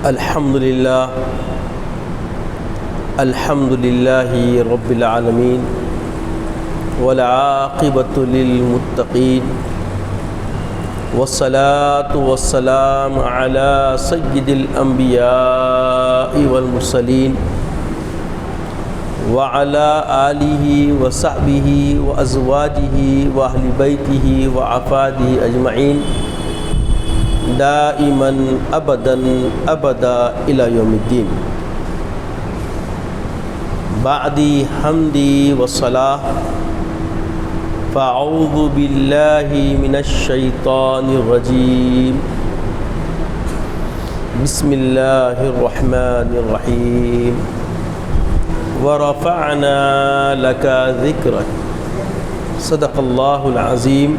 الحمد للہ رب العالمین والعاقبۃ للمتقین والصلاة والسلام علی سید الانبیاء والمرسلین وعلی آلہ وصحبہ وازواجہ واہل بیتہ وعفادہ اجمعین دائما ابدا ابدا الی یوم الدین۔ بعدی حمدی والصلاۃ فاعوذ باللہ من الشیطان الرجیم بسم اللہ الرحمن الرحیم ورفعنا لك ذکرک صدق اللہ العظیم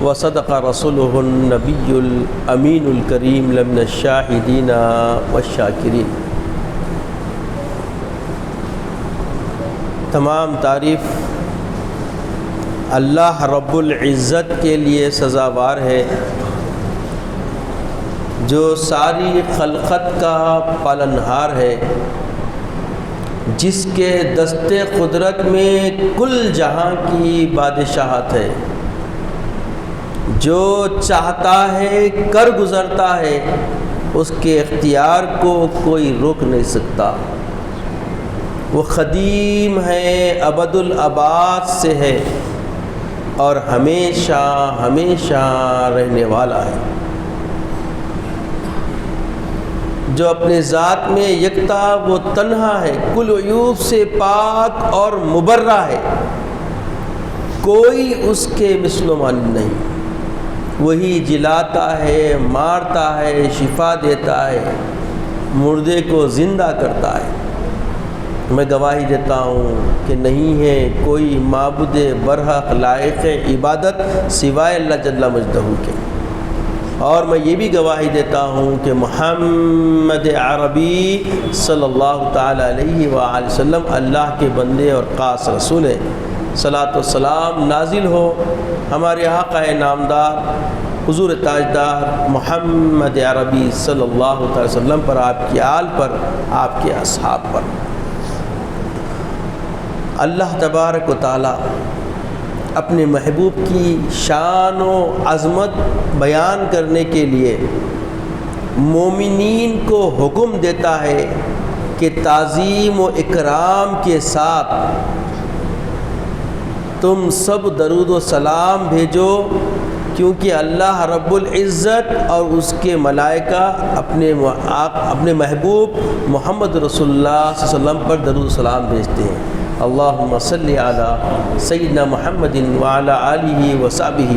وصدق رسوله النبی الامین الکریم لمن الشاہدین والشاکرین۔ تمام تعریف اللہ رب العزت کے لیے سزاوار ہے جو ساری خلقت کا پالنہار ہے، جس کے دست قدرت میں کل جہاں کی بادشاہت ہے، جو چاہتا ہے کر گزرتا ہے، اس کے اختیار کو کوئی روک نہیں سکتا۔ وہ قدیم ہے، ابد الآباد سے ہے اور ہمیشہ ہمیشہ رہنے والا ہے، جو اپنے ذات میں یکتا وہ تنہا ہے، کل عیوب سے پاک اور مبرہ ہے، کوئی اس کے مثل و مانند نہیں۔ وہی جلاتا ہے، مارتا ہے، شفا دیتا ہے، مردے کو زندہ کرتا ہے۔ میں گواہی دیتا ہوں کہ نہیں ہے کوئی معبود برحق لائق عبادت سوائے اللہ جل مجدہ کے، اور میں یہ بھی گواہی دیتا ہوں کہ محمد عربی صلی اللہ تعالی علیہ وآلہ وسلم اللہ کے بندے اور خاص رسول ہے۔ صلاۃ و سلام نازل ہو ہمارے آقا نامدار حضور تاجدار محمد عربی صلی اللہ تعالی وسلم پر، آپ کی آل پر، آپ کے اصحاب پر۔ اللہ تبارک و تعالی اپنے محبوب کی شان و عظمت بیان کرنے کے لیے مومنین کو حکم دیتا ہے کہ تعظیم و اکرام کے ساتھ تم سب درود و سلام بھیجو، کیونکہ اللہ رب العزت اور اس کے ملائکہ اپنے محبوب محمد رسول اللہ صلی اللہ علیہ وسلم پر درود و سلام بھیجتے ہیں۔ اللہم صلی علی سیدنا محمد وعلی آلہ وصحبہ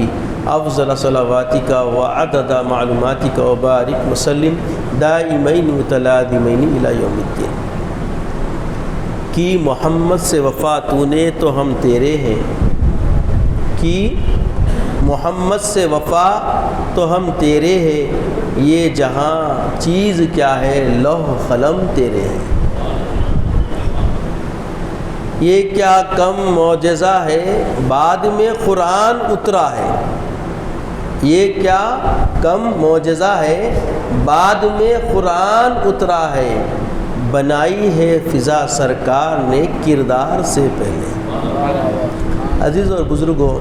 افضل صلواتک وعدد معلوماتک وبارک وسلم دائمین متلازمین الی یوم الدین۔ کی محمد سے وفا تو نے تو ہم تیرے ہیں، کی محمد سے وفا تو ہم تیرے ہیں، یہ جہاں چیز کیا ہے لوح قلم تیرے ہیں۔ یہ کیا کم معجزہ ہے بعد میں قرآن اترا ہے، یہ کیا کم معجزہ ہے بعد میں قرآن اترا ہے، بنائی ہے فضا سرکار نے کردار سے پہلے۔ عزیز اور بزرگوں،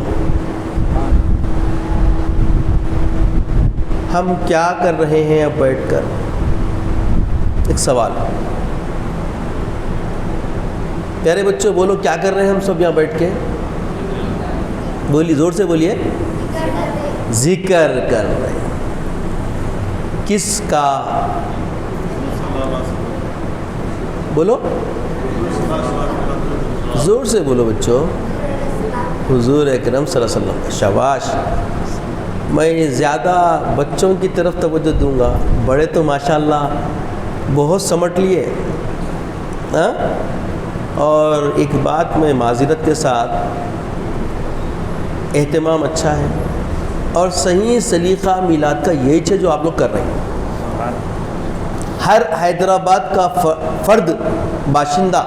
ہم کیا کر رہے ہیں اب بیٹھ کر؟ ایک سوال، پیارے بچوں بولو کیا کر رہے ہیں ہم سب یہاں بیٹھ کے؟ بولیے، زور سے بولیے۔ ذکر کر رہے ہیں۔ کس کا؟ بولو، زور سے بولو بچوں۔ حضور اکرم صلی اللہ علیہ وسلم۔ شاباش۔ میں زیادہ بچوں کی طرف توجہ دوں گا، بڑے تو ماشاءاللہ بہت سمٹ لیے ہاں۔ اور ایک بات میں معذرت کے ساتھ، اہتمام اچھا ہے اور صحیح سلیقہ میلاد کا یہی ہے جو آپ لوگ کر رہے ہیں۔ ہر حیدرآباد کا فرد باشندہ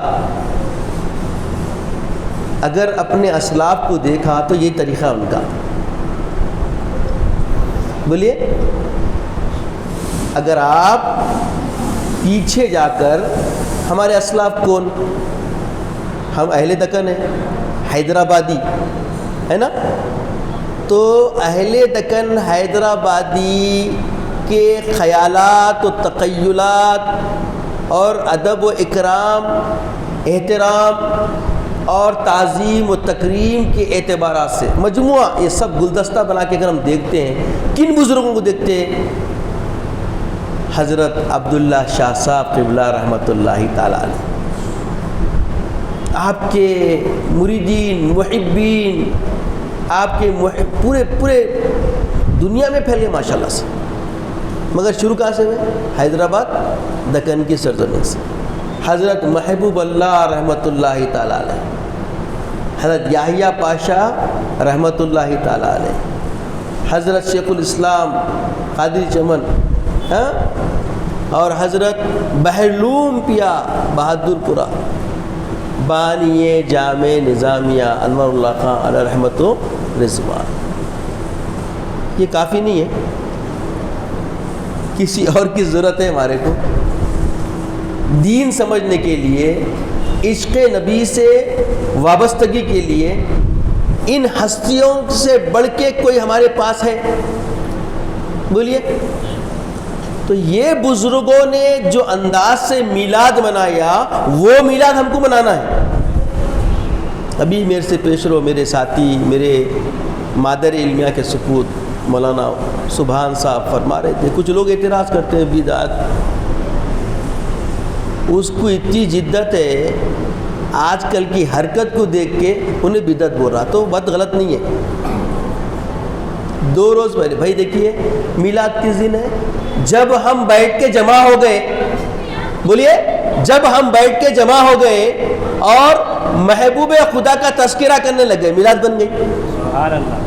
اگر اپنے اسلاف کو دیکھا تو یہ طریقہ ان کا، بولیے. اگر آپ پیچھے جا کر ہمارے اسلاف کون, ہم اہل دکن ہیں, حیدرآبادی ہے نا, تو اہل دکن حیدرآبادی کے خیالات و تخیلات اور ادب و اکرام, احترام اور تعظیم و تکریم کے اعتبارات سے مجموعہ یہ سب گلدستہ بنا کے اگر ہم دیکھتے ہیں, کن بزرگوں کو دیکھتے ہیں؟ حضرت عبداللہ شاہ صاحب قبلہ رحمۃ اللہ تعالیٰ علیہ, آپ کے مریدین محبین, آپ کے پورے دنیا میں پھیل گئے ماشاءاللہ سے. مگر شروع کہاں سے ہوئے؟ حیدرآباد دکن کی سرزمین سے. حضرت محبوب اللہ رحمۃ اللہ تعالیٰ علیہ, حضرت یحییٰ پاشا رحمۃ اللہ تعالیٰ علیہ, حضرت شیخ الاسلام قادری چمن, اور حضرت بحرلوم پیا بہادر پورہ, بانی جامع نظامیہ انور اللہ خان علیہ رحمت و رضوان. یہ کافی نہیں ہے, کسی اور کی ضرورت ہے ہمارے کو دین سمجھنے کے لیے, عشق نبی سے وابستگی کے لیے. ان ہستیوں سے بڑھ کے کوئی ہمارے پاس ہے؟ بولیے. تو یہ بزرگوں نے جو انداز سے میلاد منایا وہ میلاد ہم کو منانا ہے. ابھی میرے سے پیش رو میرے ساتھی, میرے مادر علمیہ کے سپوت مولانا سبحان صاحب فرما رہے تھے, کچھ لوگ اعتراض کرتے ہیں بدعت, اس کو اتنی جدت ہے آج کل کی حرکت کو دیکھ کے انہیں بدعت بول رہا, تو بات غلط نہیں ہے. 2 روز پہلے بھائی دیکھیے میلاد کس دن ہے؟ جب ہم بیٹھ کے جمع ہو گئے, بولیے, جب ہم بیٹھ کے جمع ہو گئے اور محبوب خدا کا تذکرہ کرنے لگے, میلاد بن گئی. سبحان اللہ.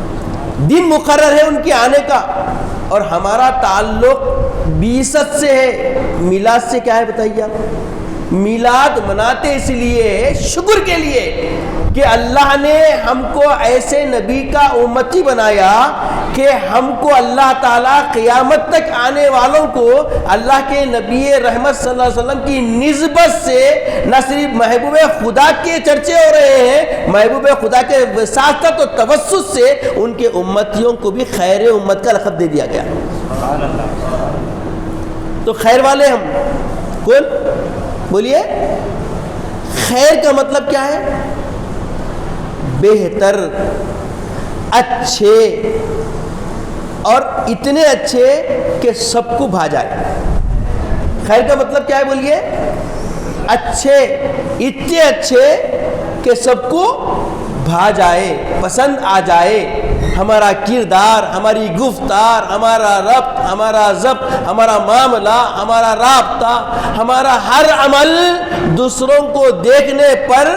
دن مقرر ہے ان کے آنے کا, اور ہمارا تعلق بیست سے ہے, میلاد سے کیا ہے بتائیے آپ؟ میلاد مناتے اس لیے, شکر کے لیے کہ اللہ نے ہم کو ایسے نبی کا امتی بنایا کہ ہم کو اللہ تعالیٰ قیامت تک آنے والوں کو اللہ کے نبی رحمت صلی اللہ علیہ وسلم کی نسبت سے نہ صرف محبوب خدا کے چرچے ہو رہے ہیں, محبوب خدا کے وساطت و توسط سے ان کے امتیوں کو بھی خیر امت کا لقب دے دیا گیا. تو خیر والے ہم کون؟ بولیے. خیر کا مطلب کیا ہے؟ بہتر, اچھے, اور اتنے اچھے کہ سب کو بھا جائے. خیر کا مطلب کیا ہے بولیے؟ اچھے, اتنے اچھے کہ سب کو بھا جائے, پسند آ جائے. ہمارا کردار, ہماری گفتار, ہمارا ربط, ہمارا ضبط, ہمارا معاملہ, ہمارا رابطہ, ہمارا ہر عمل دوسروں کو دیکھنے پر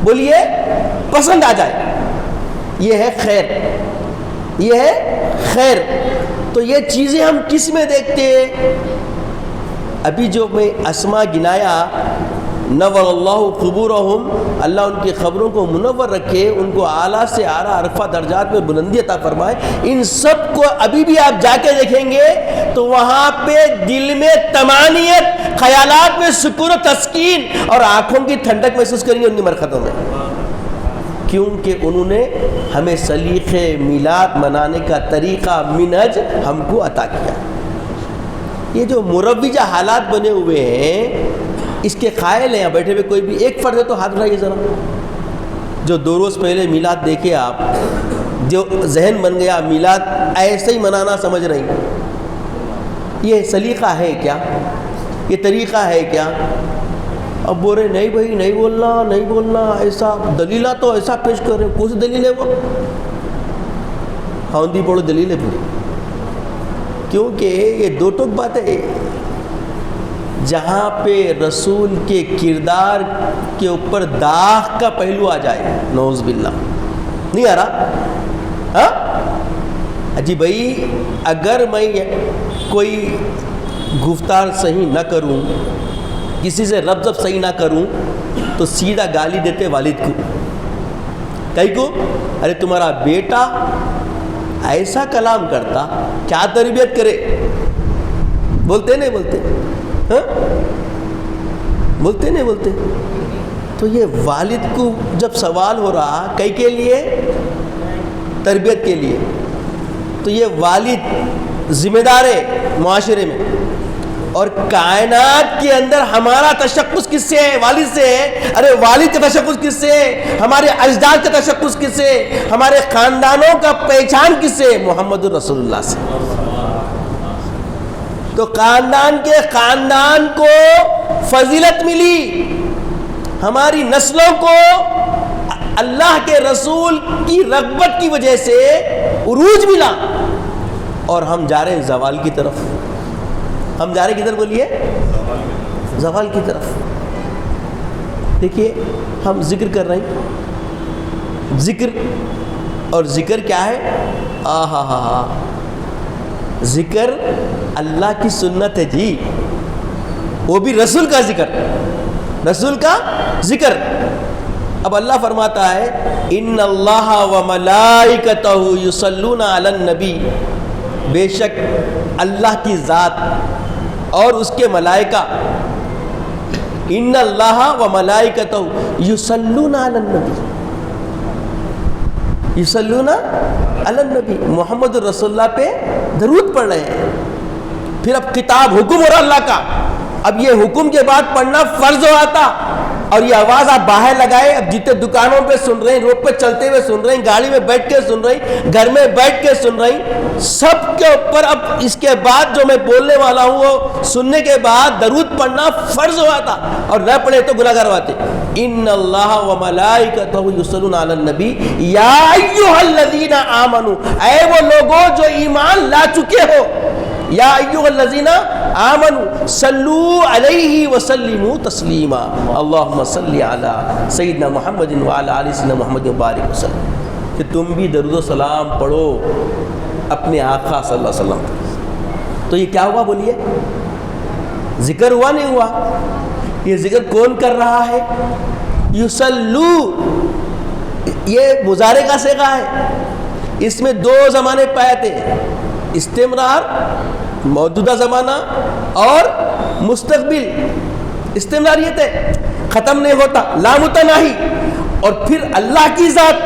بولیے پسند آ جائے. یہ ہے خیر, یہ ہے خیر. تو یہ چیزیں ہم کس میں دیکھتے ہیں؟ ابھی جو میں اسما گنایا, نور اللہ قبورہم, اللہ ان کی خبروں کو منور رکھے, ان کو اعلیٰ سے اعلیٰ عرفہ درجات میں بلندی عطا فرمائے. ان سب کو ابھی بھی آپ جا کے دیکھیں گے تو وہاں پہ دل میں طمانینت, خیالات میں سکون و تسکین اور آنکھوں کی ٹھنڈک محسوس کریں گے ان کی مرکزوں میں, کیونکہ انہوں نے ہمیں سلیقہ میلاد منانے کا طریقہ, منہج ہم کو عطا کیا. یہ جو مروجہ حالات بنے ہوئے ہیں اس کے قائل ہیں بیٹھے ہوئے کوئی بھی ایک فرد ہے تو ہاتھ اٹھائیے ذرا, جو 2 روز پہلے میلاد دیکھے آپ, جو ذہن بن گیا میلاد ایسے ہی منانا سمجھ رہی, یہ سلیقہ ہے کیا؟ یہ طریقہ ہے کیا؟ اب بول رہے نہیں بھائی نہیں بولنا, نہیں بولنا, ایسا دلیلہ تو ایسا پیش کر رہے. کون سی دلیل ہے وہ؟ ہاندی پڑھو دلیل ہے پوری, کیونکہ یہ 2 ٹوک بات ہے. جہاں پہ رسول کے کردار کے اوپر داغ کا پہلو آ جائے, نعوذ باللہ, نہیں آ رہا؟ ہاں جی بھائی, اگر میں کوئی گفتار صحیح نہ کروں, کسی سے رب ضبط صحیح نہ کروں, تو سیدھا گالی دیتے والد کو, کئی کو, ارے تمہارا بیٹا ایسا کلام کرتا کیا تربیت کرے؟ بولتے نہیں بولتے؟ ہاں بولتے نہیں بولتے؟ تو یہ والد کو جب سوال ہو رہا کئی کے لیے؟ تربیت کے لیے. تو یہ والد ذمہ دار ہے معاشرے میں، اور کائنات کے اندر ہمارا تشخص کس سے ہے؟ والد سے ہے. ارے والد کا تشخص کس سے ہے؟ ہمارے اجداد کا تشخص کس سے ہے؟ ہمارے خاندانوں کا پہچان کس سے ہے؟ محمد رسول اللہ سے. تو خاندان کو فضیلت ملی، ہماری نسلوں کو اللہ کے رسول کی رغبت کی وجہ سے عروج ملا، اور ہم جا رہے ہیں زوال کی طرف. ہم جا رہے ہیں کدھر بولیے؟ زوال کی طرف. دیکھیے ہم ذکر کر رہے ہیں، ذکر، اور ذکر کیا ہے؟ ذکر اللہ کی سنت ہے جی، وہ بھی رسول کا ذکر، رسول کا ذکر. اب اللہ فرماتا ہے ان اللہ و ملائکتہ یصلون علی النبی، بے شک اللہ کی ذات اور اس کے ملائکہ، ان اللہ و ملائکتہ یصلون علی النبی، یصلون علی النبی، محمد رسول اللہ پہ درود پڑھ رہے ہیں. پھر اب خطاب حکم ہو رہا اللہ کا. اب یہ حکم کے بعد پڑھنا فرض ہو آتا، اور یہ آواز آپ باہر لگائے، اب جتنے دکانوں پہ سن رہے ہیں، روڈ پہ چلتے ہوئے سن رہے ہیں، گاڑی میں بیٹھ کے سن رہے ہیں، گھر میں بیٹھ کے سن رہے ہیں، سب کے اوپر اب اس کے بعد جو میں بولنے والا ہوں وہ سننے کے بعد درود پڑھنا فرض ہوا تھا، اور نہ پڑھے تو گناہگار ہوتے. ان اللہ و ملائکتہ یصلون علی النبی یا ایھا الذین آمنوا، اے وہ لوگوں جو ایمان لا چکے ہو، یا ایھا الذین آمنوا صلوا علیہ وسلموا تسلیما، اللہم صلی علی سیدنا محمد وعلی آل سیدنا محمد وبارک وسلم. کہ تم بھی درود و سلام پڑھو اپنے آقا صلی اللہ علیہ وسلم. تو یہ کیا ہوا بولیے؟ ذکر ہوا نہیں ہوا؟ یہ ذکر کون کر رہا ہے؟ یصلو، یہ مضارع کا صیغہ ہے، اس میں دو زمانے پائے تھے، استمرار موجودہ زمانہ اور مستقبل. استمراریت ہے، ختم نہیں ہوتا، لامتناہی. اور پھر اللہ کی ذات،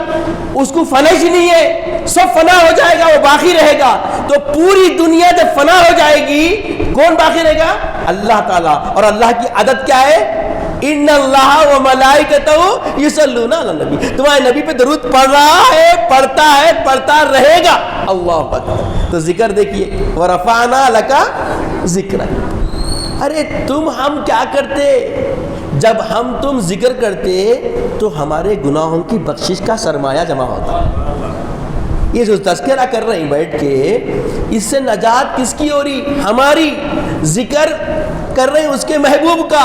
اس کو فنش نہیں ہے، سب فنا ہو جائے گا، وہ باقی رہے گا. تو پوری دنیا جب فنا ہو جائے گی کون باقی رہے گا؟ اللہ تعالیٰ. اور اللہ کی عدد کیا ہے؟ ان اللہ و ملائکتہ یصلون علی النبی. تمہارے نبی پہ درود پڑھ رہا ہے، پڑھتا ہے، پڑھتا رہے گا. اللہ اکبر. تو ذکر دیکھیے، ورفعنا لک ذکرک. ارے تم ہم کیا کرتے؟ جب ہم تم ذکر کرتے تو ہمارے گناہوں کی بخشش کا سرمایہ جمع ہوتا. یہ جو تذکرہ کر رہے ہیں بیٹھ کے، اس سے نجات کس کی ہو رہی؟ ہماری. ذکر کر رہے ہیں اس کے محبوب کا.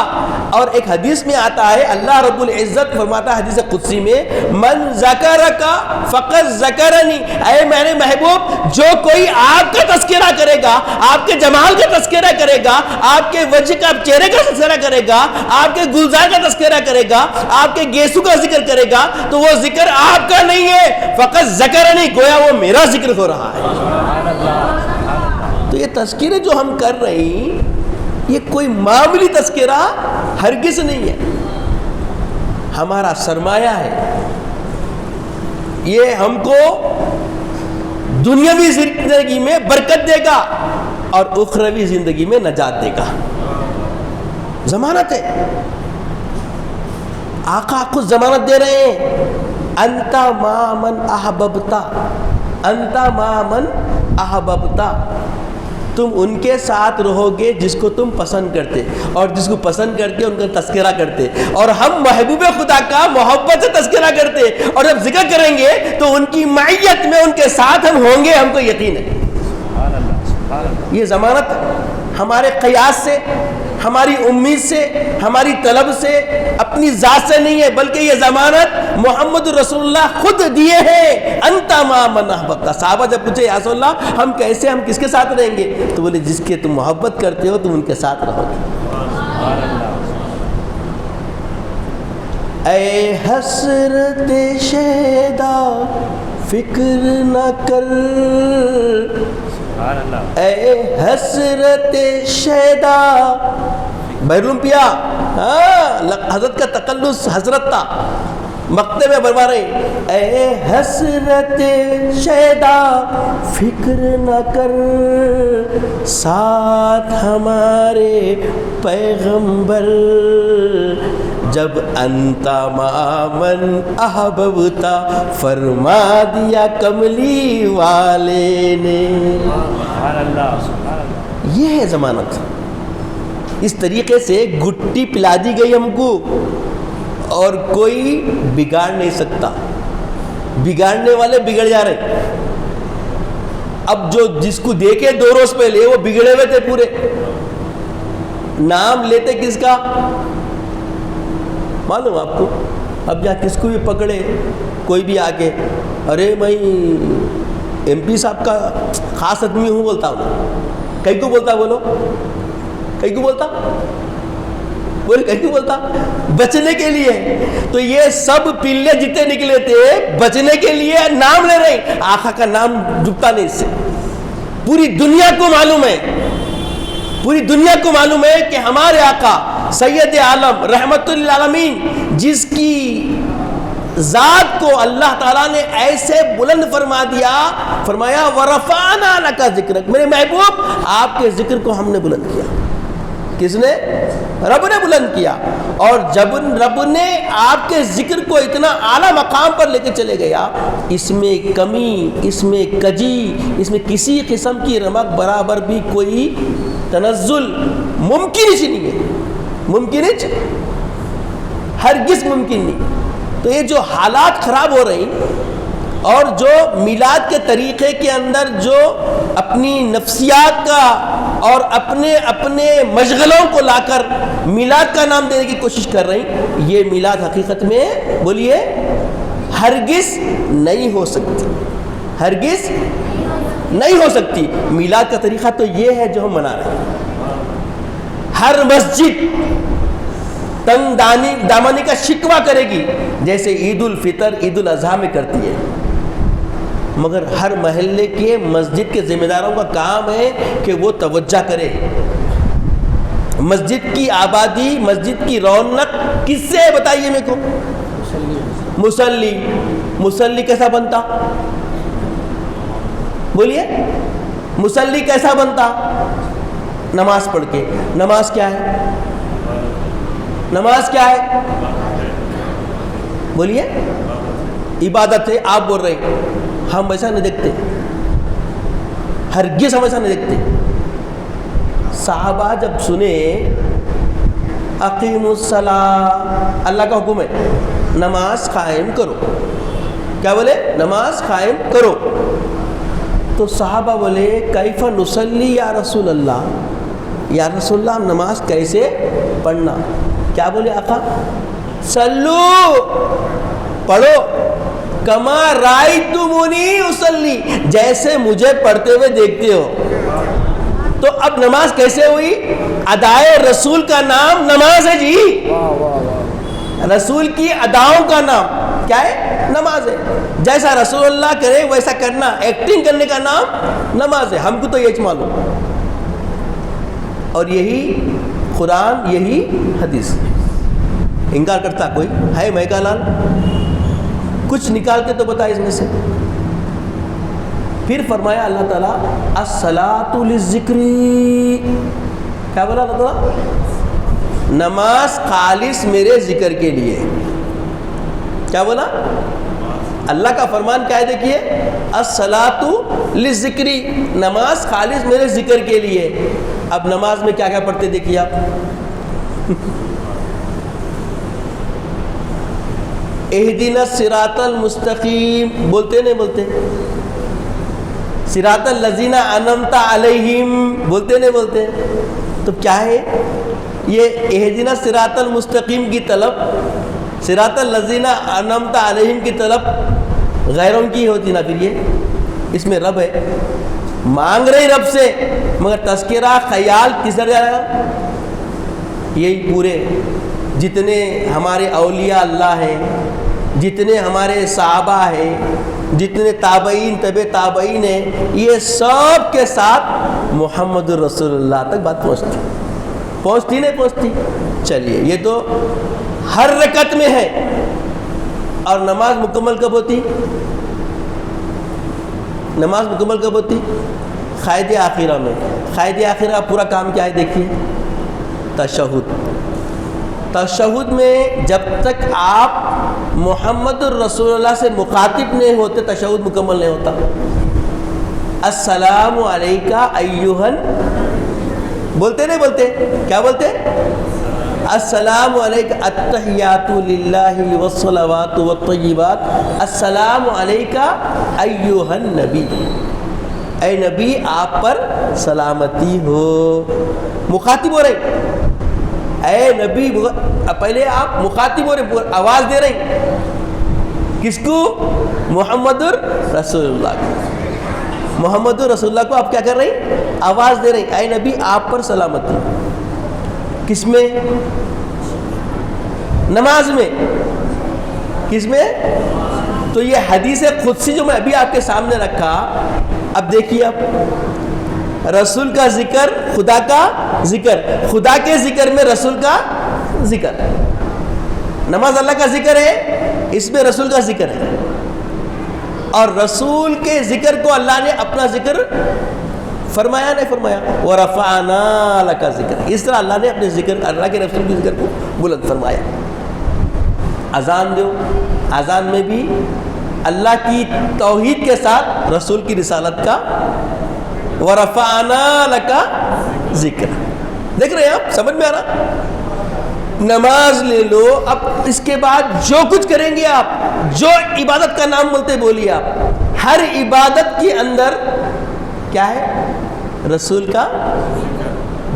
اور ایک حدیث میں آتا ہے، اللہ رب العزت فرماتا ہے حدیث قدسی میں، من ذکرک فقد ذکرنی، اے میرے محبوب جو کوئی آپ کا تذکرہ کرے گا، آپ کے جمال کا تذکرہ کرے گا، آپ کے وجہ کا، چہرے کا تذکرہ کرے گا، آپ کے گلزار کا تذکرہ کرے گا، آپ کے گیسو کا ذکر کرے گا، تو وہ ذکر آپ کا نہیں ہے، فقد ذکرنی، گویا وہ میرا ذکر ہو رہا ہے. تو یہ تذکرے جو ہم کر رہے ہیں یہ کوئی معمولی تذکرہ ہرگز نہیں ہے، ہمارا سرمایہ ہے. یہ ہم کو دنیاوی زندگی میں برکت دے گا اور اخروی زندگی میں نجات دے گا. ضمانت ہے، آقا خود ضمانت دے رہے ہیں، انت ما من احببتا، انت ما من احببتا، تم ان کے ساتھ رہو گے جس کو تم پسند کرتے، اور جس کو پسند کرتے ان کا تذکرہ کرتے. اور ہم محبوب خدا کا محبت سے تذکرہ کرتے، اور جب ذکر کریں گے تو ان کی معیت میں ان کے ساتھ ہم ہوں گے، ہم کو یقین ہے. یہ ضمانت ہمارے قیاس سے، ہماری امید سے، ہماری طلب سے، اپنی ذات سے نہیں ہے، بلکہ یہ ضمانت محمد رسول اللہ خود دیے ہیں. انت ما من احببت. صحابہ جب پوچھے یا رسول اللہ ہم کیسے، ہم کس کے ساتھ رہیں گے؟ تو بولے جس کے تم محبت کرتے ہو تم ان کے ساتھ رہو گے. اے حسرت شیدا فکر نہ کر اے حسرت شیدا. بیرون پیا حضرت کا تقلص حضرت تھا, مقتے میں برما رہے. اے حسرت شیدا فکر نہ کر ساتھ ہمارے پیغمبر, جب انتا مامن احببتا فرما دیا کملی والے نے. یہ ہے ضمانت. اس طریقے سے گٹی پلا دی گئی ہم کو اور کوئی بگاڑ نہیں سکتا. بگاڑنے والے بگڑ جا رہے. اب جو جس کو دیکھے 2 روز پہلے وہ بگڑے ہوئے تھے پورے. نام لیتے کس کا معلوم آپ کو؟ اب جہاں کس کو بھی پکڑے کوئی بھی آ کے, ارے میں ایم پی صاحب کا خاص آدمی ہوں بولتا ہوں. کہیں کو بولتا بولو, کہیں کو بولتا بولے, کہیں کو بولتا بچنے کے لیے. تو یہ سب پلے جتنے نکلے تھے بچنے کے لیے نام لے رہے ہیں. آقا کا نام ڈوبتا نہیں اس سے. پوری دنیا کو معلوم ہے, پوری دنیا کو معلوم ہے کہ ہمارے آقا سید عالم رحمت للعالمین جس کی ذات کو اللہ تعالیٰ نے ایسے بلند فرما دیا, فرمایا ورفعنا لک ذکرک, میرے محبوب آپ کے ذکر کو ہم نے بلند کیا. کس نے؟ رب نے بلند کیا. اور جب رب نے آپ کے ذکر کو اتنا اعلیٰ مقام پر لے کے چلے گیا, اس میں کمی, اس میں کجی, اس میں کسی قسم کی رمق برابر بھی کوئی تنزل ممکن ہی نہیں ہے. ممکن ہی ہرگز ممکن نہیں. تو یہ جو حالات خراب ہو رہی اور جو میلاد کے طریقے کے اندر جو اپنی نفسیات کا اور اپنے مشغلوں کو لا کر میلاد کا نام دینے کی کوشش کر رہی, یہ میلاد حقیقت میں بولیے ہرگز نہیں ہو سکتی. ہرگز نہیں ہو سکتی. میلاد کا طریقہ تو یہ ہے جو ہم منا رہے ہیں. ہر مسجد تنگ دامانی کا شکوہ کرے گی جیسے عید الفطر عید الاضحیٰ میں کرتی ہے, مگر ہر محلے کے مسجد کے ذمہ داروں کا کام ہے کہ وہ توجہ کرے. مسجد کی آبادی, مسجد کی رونق کس سے ہے بتائیے میرے کو؟ مصلی. مصلی کیسا بنتا بولیے؟ مصلی کیسا بنتا؟ نماز پڑھ کے. نماز کیا ہے؟ نماز کیا ہے بولیے؟ عبادت ہے. آپ بول رہے ہیں ہم ایسا نہیں دیکھتے, ہرگز ہم ایسا نہیں دیکھتے. صحابہ جب سنے اقیموا الصلاۃ, اللہ کا حکم ہے نماز قائم کرو, کیا بولے؟ نماز قائم کرو. تو صحابہ بولے کیف نصلی یا رسول اللہ, یا رسول اللہ ہم نماز کیسے پڑھنا؟ کیا بولے آقا؟ صلو, پڑھو, کما رأیتمونی اصلی, جیسے مجھے پڑھتے ہوئے دیکھتے ہو. تو اب نماز کیسے ہوئی؟ ادائے رسول کا نام نماز ہے جی. رسول کی اداؤں کا نام کیا ہے؟ نماز ہے. جیسا رسول اللہ کرے ویسا کرنا, ایکٹنگ کرنے کا نام نماز ہے. ہم کو تو یہ معلوم, اور یہی قرآن, یہی حدیث. انکار کرتا کوئی ہے؟ مہکا لال کچھ نکال کے تو بتا اس میں سے. پھر فرمایا اللہ تعالیٰ الصلاۃ للذکر, کیا بولا اللہ تعالیٰ؟ نماز خالص میرے ذکر کے لیے. کیا بولا؟ اللہ کا فرمان کیا ہے دیکھیے, الصلاۃ للذکر, نماز خالص میرے ذکر کے لیے. اب نماز میں کیا کیا پڑھتے دیکھیے آپ. اہدنا الصراط المستقیم بولتے نہیں بولتے؟ صراط الذین انعمت علیہم بولتے نہیں بولتے؟ تو کیا ہے یہ اہدنا الصراط المستقیم کی طلب, صراط الذین انعمت علیہم کی طلب غیروں کی ہوتی نا. پھر یہ اس میں رب ہے, مانگ رہے رب سے, مگر تذکرہ خیال کس طرح جا رہا ہے؟ یہی پورے جتنے ہمارے اولیاء اللہ ہیں, جتنے ہمارے صحابہ ہیں, جتنے تابعین طب تابعین ہیں، یہ سب کے ساتھ محمد الرسول اللہ تک بات پہنچتی نہیں پہنچتی؟ چلیے، یہ تو ہر رکعت میں ہے. اور نماز مکمل کب ہوتی؟ نماز مکمل کب ہوتی؟ قائد آخرہ میں. قائد آخرہ پورا کام کیا ہے دیکھیے، تشہد. تشہد میں جب تک آپ محمد الرسول اللہ سے مخاطب نہیں ہوتے تشہد مکمل نہیں ہوتا. السلام علیکہ ایہن، بولتے نہیں بولتے؟ کیا بولتے؟ السلام علیکہ التحیات للہ والصلوات والطیبات السلام علیکہ ایہا النبی، اے نبی آپ پر سلامتی ہو. مخاطب ہو رہے، اے نبی. پہلے آپ مخاطب ہو رہے، آواز دے رہے کس کو؟ محمد رسول اللہ کو. محمد رسول اللہ کو آپ کیا کر رہے ہیں؟ آواز دے رہے ہیں، اے نبی آپ پر سلامتی. کس میں؟ نماز میں. کس میں؟ تو یہ حدیث قدسی جو میں ابھی آپ کے سامنے رکھا، اب دیکھیے، اب رسول کا ذکر، خدا کا ذکر، خدا کے ذکر میں رسول کا ذکر. نماز اللہ کا ذکر ہے، اس میں رسول کا ذکر ہے. اور رسول کے ذکر کو اللہ نے اپنا ذکر فرمایا نہیں فرمایا؟ وَرَفَعْنَا لَكَ ذِكْرَكَ. اس طرح اللہ نے اپنے ذکر، اللہ کے رسول کے ذکر کو بلند فرمایا. اذان دو، اذان میں بھی اللہ کی توحید کے ساتھ رسول کی رسالت کا وَرَفَعْنَا لَكَ ذِكْرَ. دیکھ رہے ہیں آپ؟ سمجھ میں آ رہا؟ نماز لے لو، اب اس کے بعد جو کچھ کریں گے آپ، جو عبادت کا نام بولتے بولیے آپ، ہر عبادت کے اندر کیا ہے؟ رسول کا.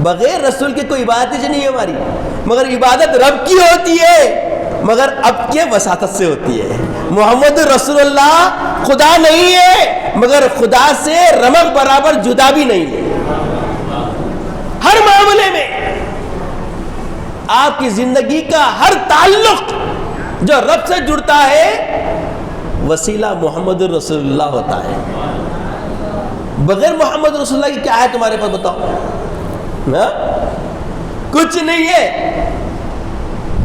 بغیر رسول کے کوئی عبادت ہی نہیں ہے ہماری. مگر عبادت رب کی ہوتی ہے، مگر اب کے وساطت سے ہوتی ہے. محمد رسول اللہ خدا نہیں ہے، مگر خدا سے رمق برابر جدا بھی نہیں ہے. ہر معاملے میں آپ کی زندگی کا ہر تعلق جو رب سے جڑتا ہے، وسیلہ محمد رسول اللہ ہوتا ہے. بغیر محمد رسول اللہ کی کیا ہے تمہارے پاس؟ بتاؤ. کچھ نہیں ہے.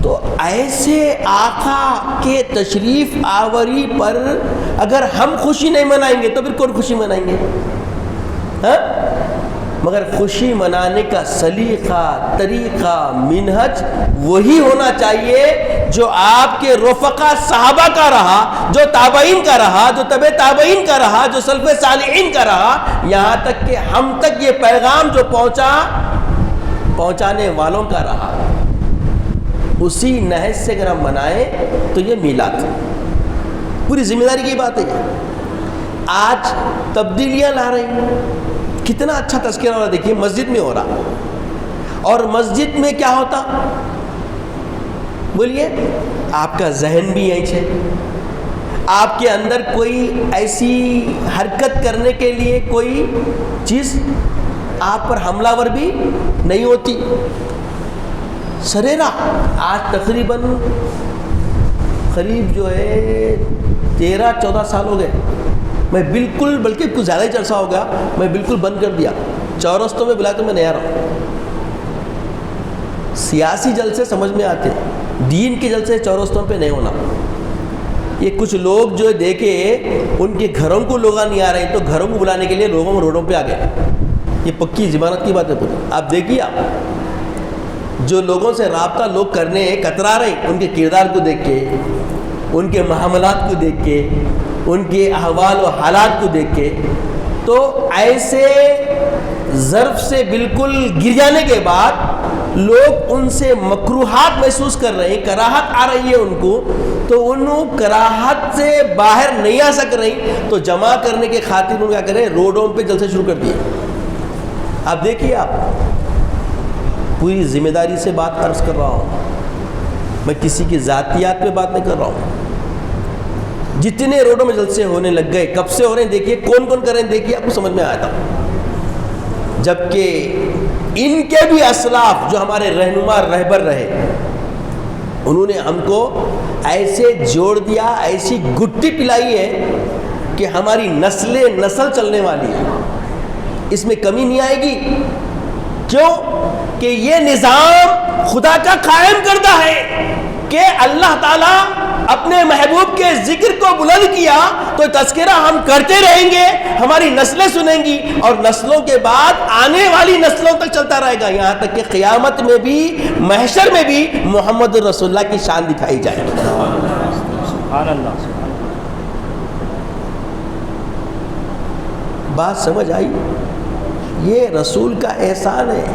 تو ایسے آقا کے تشریف آوری پر اگر ہم خوشی نہیں منائیں گے تو پھر کون خوشی منائیں گے؟ مگر خوشی منانے کا سلیقہ، طریقہ، منہج وہی ہونا چاہیے جو آپ کے رفقا صحابہ کا رہا، جو تابعین کا رہا، جو تبع تابعین کا رہا، جو سلف صالحین کا رہا، یہاں تک کہ ہم تک یہ پیغام جو پہنچانے والوں کا رہا. اسی نہج سے اگر ہم منائیں تو یہ میلاد پوری ذمہ داری کی بات ہے. آج تبدیلیاں لا رہے ہیں، کتنا اچھا تذکرہ ہو رہا. دیکھیے مسجد میں ہو رہا، اور مسجد میں کیا ہوتا؟ بولیے، آپ کا ذہن بھی یہیں ہے، آپ کے اندر کوئی ایسی حرکت کرنے کے لیے کوئی چیز آپ پر حملہ ور بھی نہیں ہوتی. سریرا آج تقریباً قریب جو ہے 13-14 سال ہو گئے، میں بالکل، بلکہ کچھ زیادہ ہی عرصہ ہو گیا، میں بالکل بند کر دیا. چورستوں میں بلا تو میں نہیں آ رہا ہوں. سیاسی جلسے سمجھ میں آتے، دین کے جلسے چورستوں پہ نہیں ہونا. یہ کچھ لوگ جو دیکھے ان کے گھروں کو لوگ نہیں آ رہے ہیں، تو گھروں کو بلانے کے لیے لوگوں روڈوں پہ آ گئے. یہ پکی ضمانت کی بات ہے پوری. آپ دیکھیے، آپ جو لوگوں سے رابطہ لوگ کرنے کترا رہے ہیں، ان کے کردار کو دیکھ کے، ان کے معاملات کو دیکھ کے، ان کے احوال و حالات کو دیکھ کے، تو ایسے ظرف سے بالکل گر جانے کے بعد لوگ ان سے مکروہات محسوس کر رہے ہیں، کراہت آ رہی ہے ان کو، تو انہوں کراہت سے باہر نہیں آ سک رہی، تو جمع کرنے کے خاطر انہوں کیا کریں؟ روڈوں پہ جلسے شروع کر دیے. آپ دیکھیے، آپ پوری ذمہ داری سے بات عرض کر رہا ہوں، میں کسی کی ذاتیات پہ بات نہیں کر رہا ہوں. جتنے روڈوں میں جلسے ہونے لگ گئے، کب سے ہو رہے ہیں دیکھیے، کون کون کر رہے ہیں دیکھیے، آپ کو سمجھ میں آیا تھا. جبکہ ان کے بھی اسلاف جو ہمارے رہنما رہبر رہے، انہوں نے ہم کو ایسے جوڑ دیا، ایسی گٹی پلائی ہے کہ ہماری نسل چلنے والی ہے، اس میں کمی نہیں آئے گی. کیوں کہ یہ نظام خدا کا قائم کردہ ہے کہ اللہ تعالیٰ اپنے محبوب کے ذکر کو بلند کیا تو تذکرہ ہم کرتے رہیں گے، ہماری نسلیں سنیں گی اور نسلوں کے بعد آنے والی نسلوں تک چلتا رہے گا، یہاں تک کہ قیامت میں بھی محشر میں بھی محمد رسول اللہ کی شان دکھائی جائے گی. سبحان اللہ. بات سمجھ آئی؟ یہ رسول کا احسان ہے.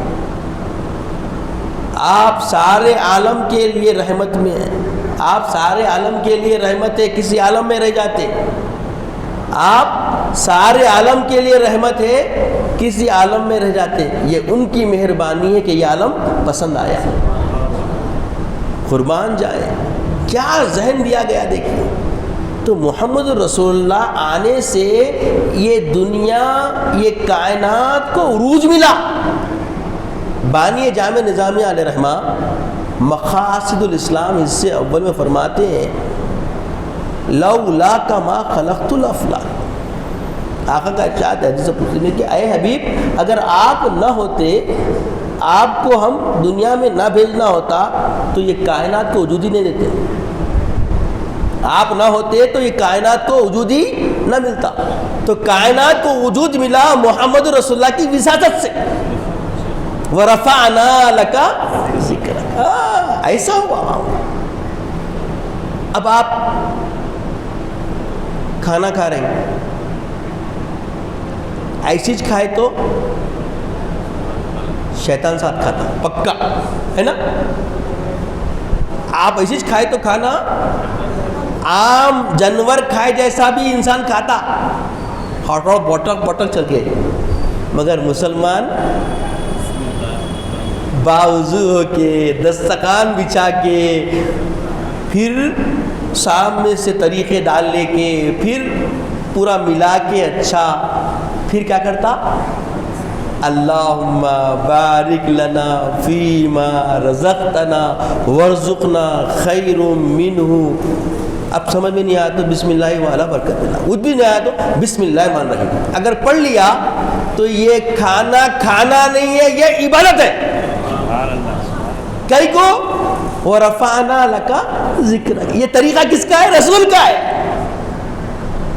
آپ سارے عالم کے لیے رحمت میں ہیں، آپ سارے عالم کے لیے رحمت ہے، کسی عالم میں رہ جاتے. آپ سارے عالم کے لیے رحمت ہے، کسی عالم میں رہ جاتے. یہ ان کی مہربانی ہے کہ یہ عالم پسند آیا. قربان جائے، کیا ذہن دیا گیا دیکھیے. تو محمد رسول اللہ آنے سے یہ دنیا، یہ کائنات کو عروج ملا. بانی جامع نظامیہ علیہ رحمہ مقاصد الاسلام اس سے اول میں فرماتے ہیں لولاک ما خلقت الافلاک. آقا کا ارشاد ہے حدیث قدسی میں کہ اے حبیب اگر آپ نہ ہوتے، آپ کو ہم دنیا میں نہ بھیجنا ہوتا تو یہ کائنات کو وجود ہی نہیں دیتے. آپ نہ ہوتے تو یہ کائنات کو وجود ہی نہ ملتا. تو کائنات کو وجود ملا محمد رسول اللہ کی وساطت سے. وَرَفَعْنَا لَكَ ذِكْرَكَ. ایسا ہوا. اب آپ کھانا کھا رہے ہیں، ایسی چیز کھائے تو شیطان ساتھ کھاتا پکا ہے نا. آپ ایسی چیز کھائے تو کھانا عام جانور کھائے جیسا بھی انسان کھاتا، ہاٹ اور بوٹل چل کے. مگر مسلمان باوضو ہو کے دسترخوان بچھا کے پھر سامنے سے طریقے ڈال لے کے پھر پورا ملا کے اچھا پھر کیا کرتا؟ اللہم بارک لنا فیما رزقتنا وارزقنا خیر منہ. اب سمجھ میں نہیں آیا تو بسم اللہ والا برکت اللہ، کچھ بھی نہیں آیا تو بسم اللہ الرحمن الرحیم. اگر پڑھ لیا تو یہ کھانا نہیں ہے، یہ عبادت ہے. کئی کو وَرَفَعْنَا لَكَ ذِكْرَكَ. یہ طریقہ کس کا ہے؟ رسول کا ہے.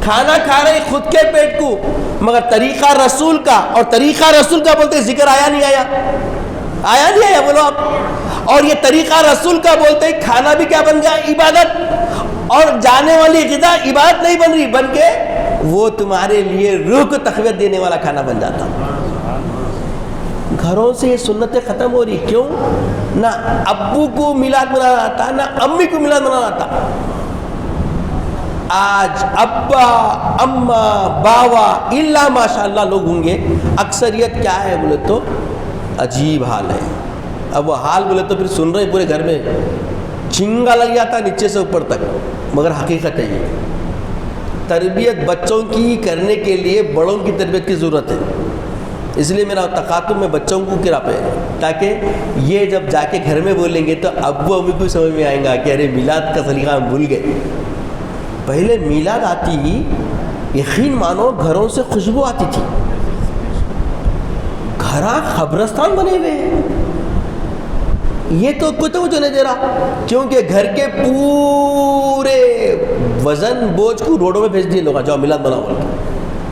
کھانا کھا رہے خود کے پیٹ کو، مگر طریقہ رسول کا. اور طریقہ رسول کا بولتے ذکر آیا نہیں آیا؟ آیا نہیں آیا؟ بولو آپ. اور یہ طریقہ رسول کا بولتے کھانا بھی کیا بن گیا؟ عبادت. اور جانے والی غذا عبادت نہیں بن رہی، بن کے وہ تمہارے لیے روح کو تقویت دینے والا کھانا بن جاتا. گھروں سے یہ سنتیں ختم ہو رہی. کیوں؟ نہ ابو کو میلاد منانا آتا، نہ امی کو میلاد منانا آتا. آج ابا اما باوا الا ماشاء اللہ لوگ ہوں گے. اکثریت کیا ہے بولے تو عجیب حال ہے. اب وہ حال بولے تو پھر سن رہے پورے گھر میں جھنگا لگ جاتا نیچے سے اوپر تک. مگر حقیقت ہے یہ تربیت بچوں کی کرنے کے لیے بڑوں کی تربیت کی ضرورت ہے. اس لیے میرا تخاطب میں بچوں کو کرا پہ، تاکہ یہ جب جا کے گھر میں بولیں گے تو ابو امی کو سمجھ میں آئیں گا کہ ارے میلاد کا سلیقہ ہم بھول گئے. پہلے میلاد آتی ہی یقین مانو گھروں سے خوشبو آتی تھی. گھراں قبرستان بنے ہوئے ہیں. یہ تو کوئی توجہ نہیں دے رہا، کیونکہ گھر کے پورے وزن بوجھ کو روڈوں میں بھیج دیے لوگ، جاؤ میلاد بناؤ.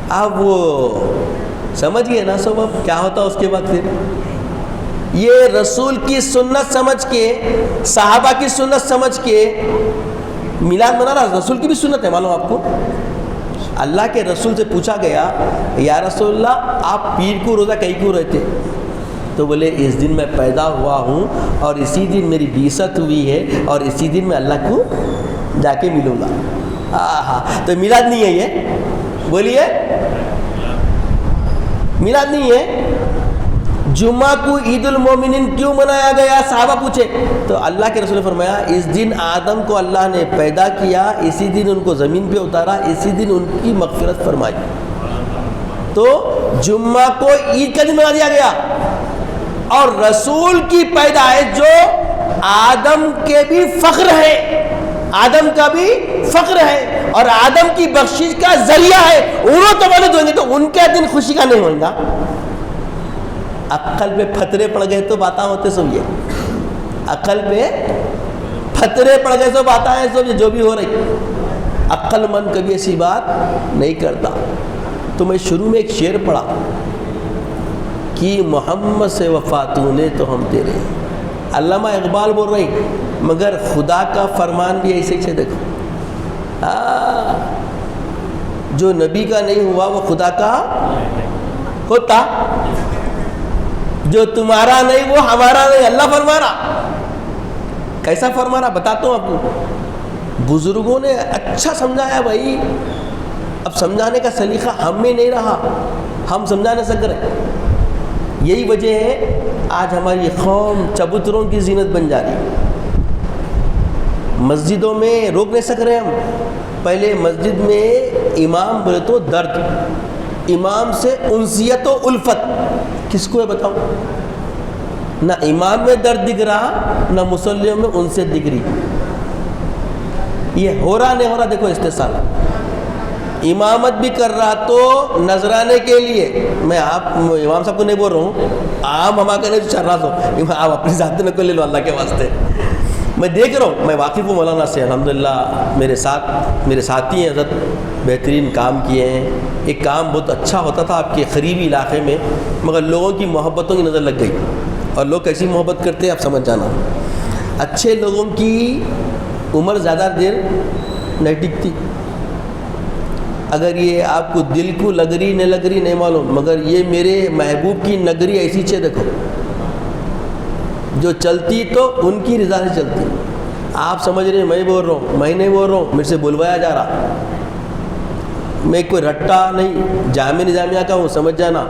اب وہ سمجھ گئے نا سب اب کیا ہوتا اس کے بعد. پھر یہ رسول کی سنت سمجھ کے، صحابہ کی سنت سمجھ کے میلاد منا رہا. رسول کی بھی سنت ہے معلوم آپ کو. اللہ کے رسول سے پوچھا گیا یا رسول اللہ آپ پیر کو روزہ کہیں کیوں رہتے؟ تو بولے اس دن میں پیدا ہوا ہوں اور اسی دن میری بعثت ہوئی ہے اور اسی دن میں اللہ کو جا کے ملوں گا. تو میلاد نہیں ہے یہ؟ بولیے میلاد نہیں ہے. جمعہ کو عید المومنین کیوں منایا گیا؟ صحابہ پوچھے تو اللہ کے رسول نے فرمایا اس دن آدم کو اللہ نے پیدا کیا، اسی دن ان کو زمین پہ اتارا، اسی دن ان کی مغفرت فرمائی. تو جمعہ کو عید کا دن بنا دیا گیا. اور رسول کی پیدائش جو آدم کے بھی فخر ہے، آدم کا بھی فخر ہے اور آدم کی بخشش کا ذریعہ ہے، انہوں تولد ہوئیں گے تو ان کا دن خوشی کا نہیں ہوگا؟ عقل پہ پھترے پڑ گئے تو باتاں ہوتے سب یہ، عقل پہ پھترے پڑ گئے تو باتاں ہیں سب یہ جو بھی ہو رہی، عقل مند کبھی ایسی بات نہیں کرتا۔ تو میں شروع میں ایک شعر پڑھا کہ محمد سے وفا تو نے تو ہم تیرے، علامہ اقبال بول رہی، مگر خدا کا فرمان بھی ایسے ہی دیکھو، جو نبی کا نہیں ہوا وہ خدا کا ہوتا، جو تمہارا نہیں وہ ہمارا نہیں، اللہ فرما رہا۔ کیسا فرما رہا بتاتا ہوں آپ کو، بزرگوں نے اچھا سمجھایا بھائی، اب سمجھانے کا سلیقہ ہم میں نہیں رہا، ہم سمجھا نہیں سک رہے، یہی وجہ ہے آج ہماری قوم چبوتروں کی زینت بن جا رہی ہے۔ مسجدوں میں روک نہیں سک رہے ہم، پہلے مسجد میں امام بولے تو درد، امام سے انسیت و الفت، کس کو ہے بتاؤ؟ نہ امام میں درد دکھ رہا، نہ مسلموں میں انسیت دکھ رہی، یہ ہو رہا نہیں ہو رہا؟ دیکھو استحصال، امامت بھی کر رہا تو نذرانے کے لیے، میں آپ امام صاحب کو نہیں بول رہا ہوں، عام ہمارا نہیں چل رہا تو آپ اپنی ذات نہ لے لو اللہ کے واسطے۔ میں دیکھ رہا ہوں، میں واقف ہوں مولانا سے، الحمدللہ میرے ساتھی ہیں، حضرت بہترین کام کیے ہیں، ایک کام بہت اچھا ہوتا تھا آپ کے قریبی علاقے میں، مگر لوگوں کی محبتوں کی نظر لگ گئی، اور لوگ کیسی محبت کرتے ہیں آپ سمجھ جانا، اچھے لوگوں کی عمر زیادہ دیر نہیں ٹکتی، اگر یہ آپ کو دل کو لگ رہی نہیں معلوم، مگر یہ میرے محبوب کی نگری ایسی چیز دیکھو، جو چلتی تو ان کی رضا سے چلتی، آپ سمجھ رہے ہیں میں بول رہا ہوں، میں نہیں بول رہا ہوں، میرے سے بلوایا جا رہا، میں کوئی رٹا نہیں، جامعہ نظامیہ کا ہوں، سمجھ جانا،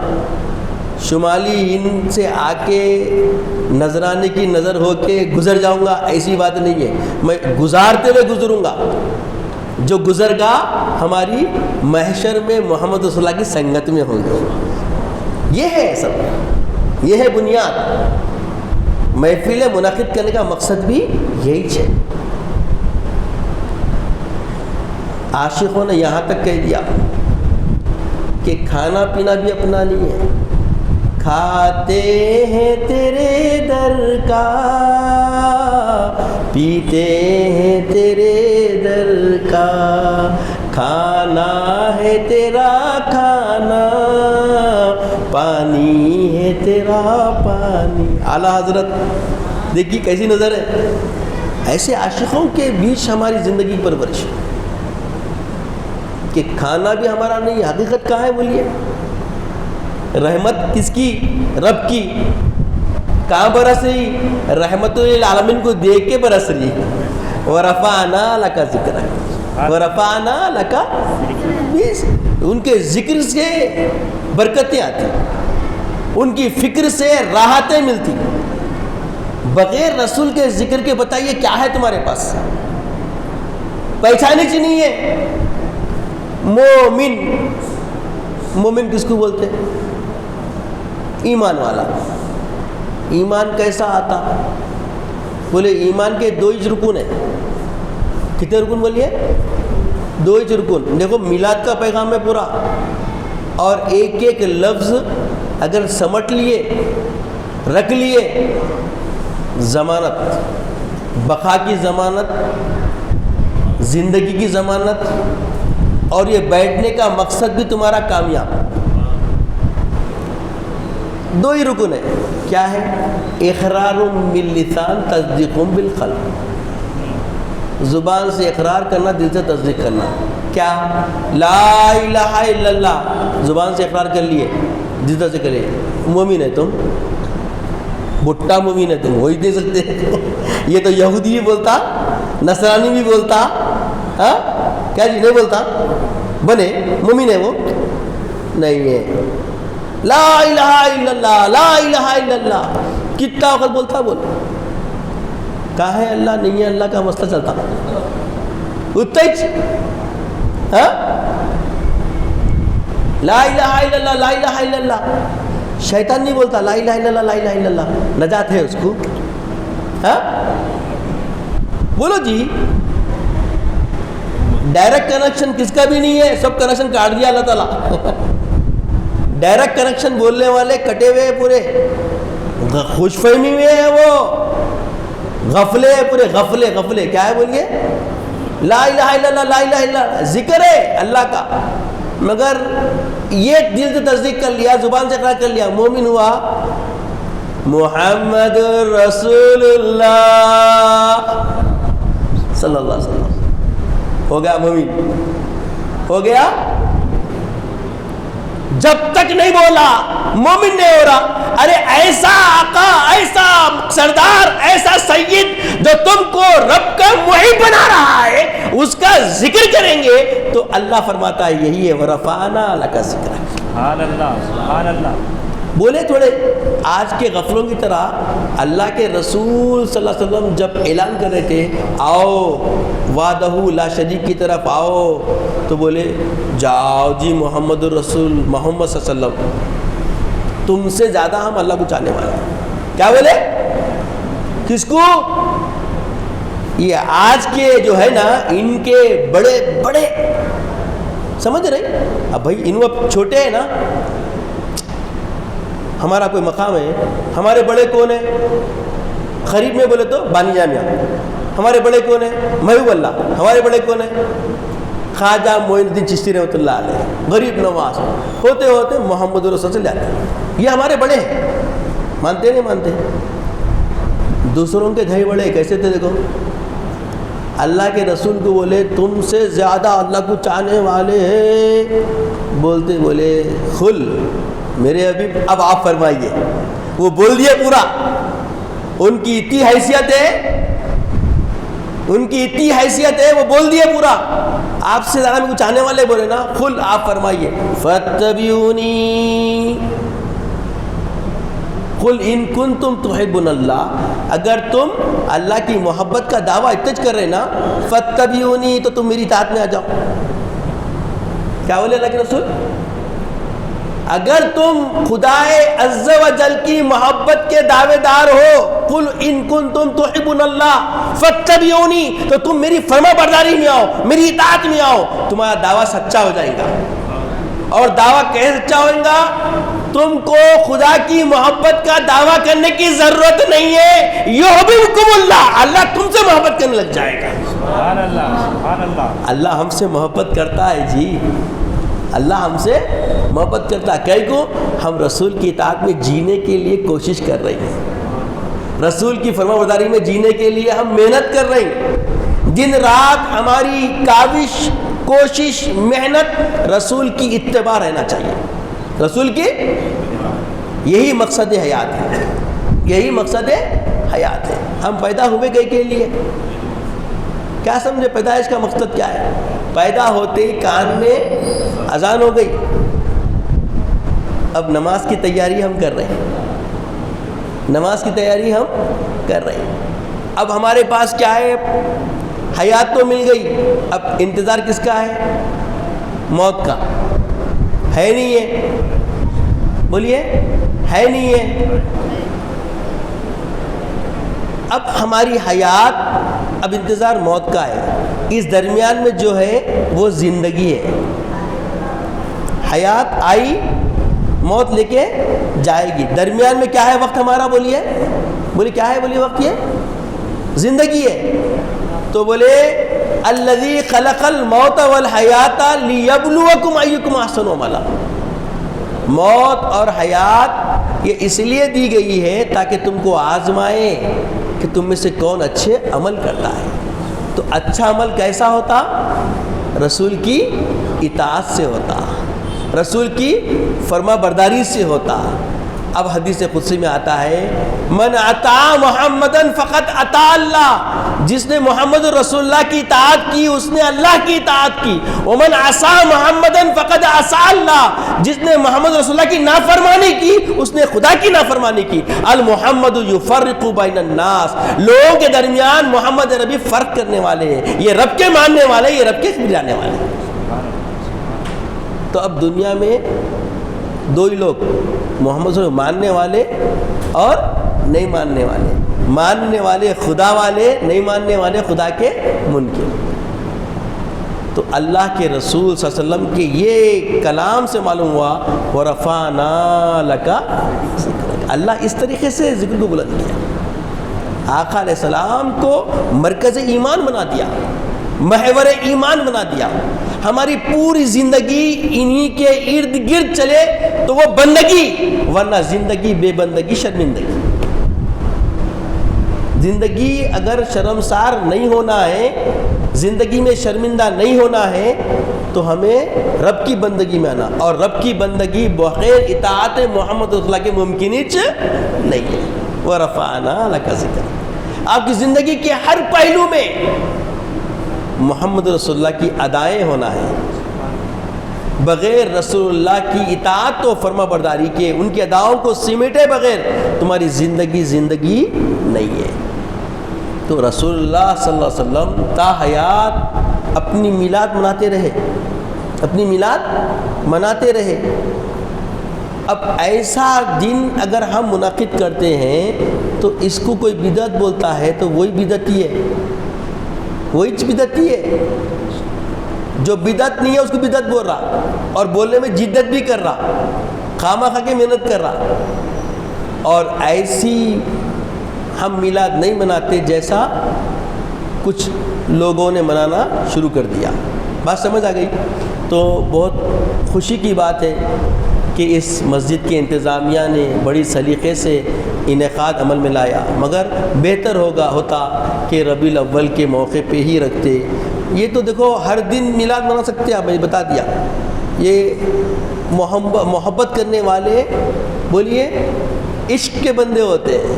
شمالی ہند سے آ کے نذرانے کی نظر ہو کے گزر جاؤں گا ایسی بات نہیں ہے، میں گزارتے ہوئے گزروں گا، جو گزر گا ہماری محشر میں محمد رسول اللہ کی سنگت میں ہوں گے۔ یہ ہے سب، یہ ہے بنیاد، محفل منعقد کرنے کا مقصد بھی یہی ہے۔ عاشقوں نے یہاں تک کہہ دیا کہ کھانا پینا بھی اپنا نہیں ہے، کھاتے ہیں تیرے در کا، پیتے ہیں تیرے در کا، کھانا ہے تیرا کھانا، پانی ہے تیرا پانی۔ اعلیٰ حضرت دیکھیے کیسی نظر ہے، ایسے عاشقوں کے بیچ ہماری زندگی پرورش، کہ کھانا بھی ہمارا نہیں، حقیقت کہاں ہے بولیے؟ رحمت کس کی؟ رب کی، کہاں برس رہی؟ رحمت للعالمین کو دیکھ کے برس رہی، وَرَفَعْنَا لَكَ ذِكْرَكَ، وَرَفَعْنَا لَكَ، ان کے ذکر سے برکتیں آتی، ان کی فکر سے راحتیں ملتی، بغیر رسول کے ذکر کے بتائیے کیا ہے تمہارے پاس؟ پہچانے چاہیے نہیں ہے۔ مومن، مومن کس کو بولتے ہیں؟ ایمان والا۔ ایمان کیسا آتا؟ بولے ایمان کے دو ہی رکن ہیں۔ کتنے رکن بولیے؟ دو ہی رکن۔ دیکھو میلاد کا پیغام ہے پورا، اور ایک ایک لفظ اگر سمٹ لیے، رکھ لیے، ضمانت، بقا کی ضمانت، زندگی کی ضمانت، اور یہ بیٹھنے کا مقصد بھی تمہارا کامیاب۔ دو ہی رکن ہے، کیا ہے؟ اقرار باللسان، تصدیق بالقلب، زبان سے اقرار کرنا، دل سے تصدیق کرنا۔ کیا؟ لا الہ الا اللہ، زبان سے اقرار کر لیے، دل سے کرے، مومن ہے تم، بھٹا مومن ہے تم، وہی دے سکتے۔ یہ تو یہودی بھی بولتا، نصرانی بھی بولتا، ہاں کیا جی نہیں بولتا، بنے مومن ہے وہ نہیں ہے۔ لا الہ الا اللہ، لا الہ الا اللہ، کتنا وقت بولتا بول، کہا ہے اللہ نہیں ہے، اللہ کا مسئلہ چلتا ہاں؟ لا الہ الا اللہ، لا الہ الا اللہ، شیطان نہیں بولتا لا الہ الا اللہ، لا الہ الا اللہ، نجات ہے اس کو، ہاں بولو جی۔ ڈائریکٹ کنیکشن کس کا بھی نہیں ہے, سب کنیکشن کاٹ دیا اللہ تعالیٰ. ڈائریکٹ کنیکشن بولنے والے کٹے ہوئے پورے, خوش فہمی میں ہے وہ, غفلے پورے, غفلے کیا ہے بولیے, لا الہ الا اللہ, لا الہ الا اللہ ذکر ہے اللہ کا, مگر یہ دل سے تصدیق کر لیا, زبان سے اقرار کر لیا, مومن ہوا. محمد رسول اللہ صلی اللہ علیہ وسلم ہو گیا مومن, ہو گیا. جب تک نہیں بولا مومن نہیں ہو رہا. ارے ایسا آقا, ایسا سردار, ایسا سید جو تم کو رب کا محب بنا رہا ہے, اس کا ذکر کریں گے تو اللہ فرماتا ہے یہی ہے ورفعنا لک ذکرک. سبحان اللہ, سبحان اللہ. بولے تھوڑے آج کے غفلوں کی طرح اللہ کے رسول صلی اللہ علیہ وسلم جب اعلان کر رہے تھے آؤ وحدہ لا شریک کی طرف آؤ, تو بولے جاؤ جی محمد الرسول محمد صلی اللہ علیہ وسلم تم سے زیادہ ہم اللہ کو چاہنے والے ہیں. کیا بولے, کس کو؟ یہ آج کے جو ہے نا ان کے بڑے بڑے سمجھ رہے. اب بھائی ان وہ چھوٹے ہیں نا, ہمارا کوئی مقام ہے, ہمارے بڑے کون ہیں؟ قریب میں بولے تو بانی جامعہ, ہمارے بڑے کون ہیں؟ محبوب اللہ. ہمارے بڑے کون ہیں؟ خواجہ معین الدین چشتی رحمۃ اللہ علیہ. غریب نواز ہوتے ہوتے محمد رسول سے جاتے ہیں. یہ ہمارے بڑے ہیں, مانتے نہیں مانتے؟ دوسروں کے دھائی بڑے کیسے تھے دیکھو. اللہ کے رسول کو بولے تم سے زیادہ اللہ کو چاہنے والے ہیں, بولتے بولے خل میرے حبیب اب آپ فرمائیے. وہ بول دیے پورا, ان کی اتنی حیثیت ہے, ان کی اتنی حیثیت ہے, وہ بول دیے پورا. آپ سے زیادہ کو چاہنے والے بولے نا, خل آپ فرمائیے فاتبعونی قل ان کنتم تحبون اللہ, اگر تم اللہ کی محبت کا دعویٰ اتج کر رہے نا فاتبعونی تو تم میری اطاعت میں آ جاؤ. کیا بولے اللہ کے رسول؟ اگر تم خدائے عز و جل کی محبت کے دعوے دار ہو, قل ان کنتم تحبون اللہ فاتبعونی, تو تم میری فرما برداری میں آؤ, میری اطاعت میں آؤ, تمہارا دعویٰ سچا ہو جائے گا. اور دعویٰ کیسے سچا ہوئے گا؟ تم کو خدا کی محبت کا دعویٰ کرنے کی ضرورت نہیں ہے, یحببکم اللہ, اللہ تم سے محبت کرنے لگ جائے گا. سبحان اللہ, سبحان اللہ. اللہ ہم سے محبت کرتا ہے جی, اللہ ہم سے محبت کرتا ہے. کئی کو ہم رسول کی اطاعت میں جینے کے لیے کوشش کر رہے ہیں, رسول کی فرما برداری میں جینے کے لیے ہم محنت کر رہے ہیں. دن رات ہماری کاوش, کوشش, محنت رسول کی اتباع رہنا چاہیے. رسول کی یہی مقصد حیات ہے, یہی مقصد حیات ہے. ہم پیدا ہوئے گئے کے لیے کیا سمجھے پیدائش کا مقصد کیا ہے؟ پیدا ہوتے ہی کان میں اذان ہو گئی, اب نماز کی تیاری ہم کر رہے ہیں, نماز کی تیاری ہم کر رہے ہیں. اب ہمارے پاس کیا ہے؟ حیات تو مل گئی, اب انتظار کس کا ہے؟ موت کا. ہے نہیں ہے, بولیے ہے نہیں ہے. اب ہماری حیات, اب انتظار موت کا ہے, اس درمیان میں جو ہے وہ زندگی ہے. حیات آئی, موت لے کے جائے گی, درمیان میں کیا ہے وقت ہمارا؟ بولیے بولیے کیا ہے, بولیے وقت یہ زندگی ہے. تو بولے الذی خلق الموت والحیات لیبلوکم ایکم احسن عملا. موت اور حیات یہ اس لیے دی گئی ہے تاکہ تم کو آزمائے کہ تم میں سے کون اچھے عمل کرتا ہے. تو اچھا عمل کیسا ہوتا؟ رسول کی اطاعت سے ہوتا, رسول کی فرما برداری سے ہوتا. اب حدیث قدسی میں آتا ہے من اطاع محمدن فقط اطاع اللہ, جس نے محمد رسول اللہ کی اطاعت کی اس نے اللہ کی اطاعت کی. ومن عصا محمدن فقط عصا اللہ, جس نے محمد رسول اللہ کی نافرمانی کی اس نے خدا کی نافرمانی کی. المحمد یفرق بین الناس, لوگوں کے درمیان محمد ربی فرق کرنے والے ہیں, یہ رب کے ماننے والے, یہ رب کے جانے والے. تو اب دنیا میں دو ہی لوگ, محمد صلی اللہ علیہ وسلم ماننے والے اور نہیں ماننے والے. ماننے والے خدا والے, نہیں ماننے والے خدا کے منکر. تو اللہ کے رسول صلی اللہ علیہ وسلم کے یہ کلام سے معلوم ہوا وَرَفَعْنَا لَكَ ذِكْرَكَ، اللہ اس طریقے سے ذکر کو بلند کیا، آقا علیہ السلام کو مرکز ایمان بنا دیا، محور ایمان بنا دیا، ہماری پوری زندگی انہی کے ارد گرد چلے تو وہ بندگی، ورنہ زندگی بے بندگی شرمندگی۔ زندگی اگر شرمسار نہیں ہونا ہے، زندگی میں شرمندہ نہیں ہونا ہے تو ہمیں رب کی بندگی میں آنا، اور رب کی بندگی بغیر اطاعت محمد رسول اللہ کے ممکن ہی نہیں ہے۔ وَرَفَعْنَا لَكَ ذِكْرَكَ، آپ کی زندگی کے ہر پہلو میں محمد رسول اللہ کی ادائیں ہونا ہے، بغیر رسول اللہ کی اطاعت و فرما برداری کے، ان کی اداؤں کو سمیٹے بغیر تمہاری زندگی نہیں ہے۔ تو رسول اللہ صلی اللہ علیہ وسلم تا حیات اپنی میلاد مناتے رہے، اب ایسا دن اگر ہم منعقد کرتے ہیں تو اس کو کوئی بدعت بولتا ہے تو وہی بدعتی ہے، جو بدعت نہیں ہے اس کو بدعت بول رہا، اور بولنے میں جدت بھی کر رہا، خامخواہ کے محنت کر رہا، اور ایسی ہم میلاد نہیں مناتے جیسا کچھ لوگوں نے منانا شروع کر دیا۔ بات سمجھ آ گئی؟ تو بہت خوشی کی بات ہے کہ اس مسجد کے انتظامیہ نے بڑی سلیقے سے انعقاد عمل میں لایا، مگر بہتر ہوتا کہ ربیع الاول کے موقع پہ ہی رکھتے۔ یہ تو دیکھو ہر دن میلاد منا سکتے ہیں، آپ نے بتا دیا، یہ محبت کرنے والے بولیے عشق کے بندے ہوتے ہیں،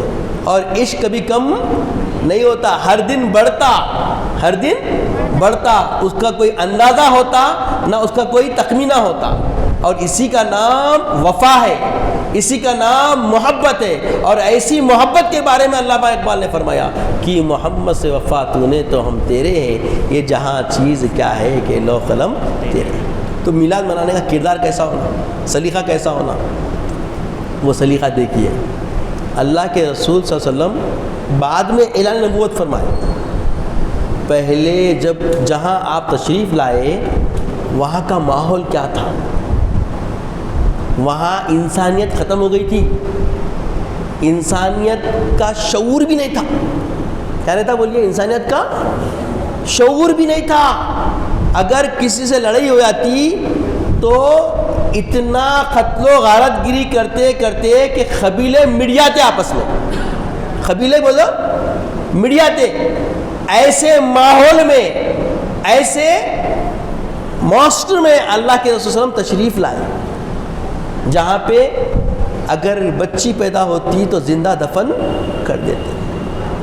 اور عشق کبھی کم نہیں ہوتا، ہر دن بڑھتا، اس کا کوئی اندازہ ہوتا نہ اس کا کوئی تخمینہ ہوتا، اور اسی کا نام وفا ہے، اسی کا نام محبت ہے، اور ایسی محبت کے بارے میں علامہ اقبال نے فرمایا کہ محمد سے وفا تو نے تو ہم تیرے ہیں، یہ جہاں چیز کیا ہے کہ لو قلم تیرے۔ تو میلاد منانے کا کردار کیسا ہونا، سلیقہ کیسا ہونا، وہ سلیقہ دیکھیے۔ اللہ کے رسول صلی اللہ علیہ وسلم بعد میں اعلان نبوت فرمائے، پہلے جہاں آپ تشریف لائے وہاں کا ماحول کیا تھا؟ وہاں انسانیت ختم ہو گئی تھی، انسانیت کا شعور بھی نہیں تھا۔ کیا نہیں تھا بولیے؟ انسانیت کا شعور بھی نہیں تھا۔ اگر کسی سے لڑائی ہو جاتی تو اتنا قتل و غارت گری کرتے کہ قبیلے مٹ جاتے، آپس میں قبیلے مٹ جاتے۔ ایسے ماحول میں، ایسے معاشرے میں اللہ کے رسول صلی اللہ علیہ وسلم تشریف لائے، جہاں پہ اگر بچی پیدا ہوتی تو زندہ دفن کر دیتے۔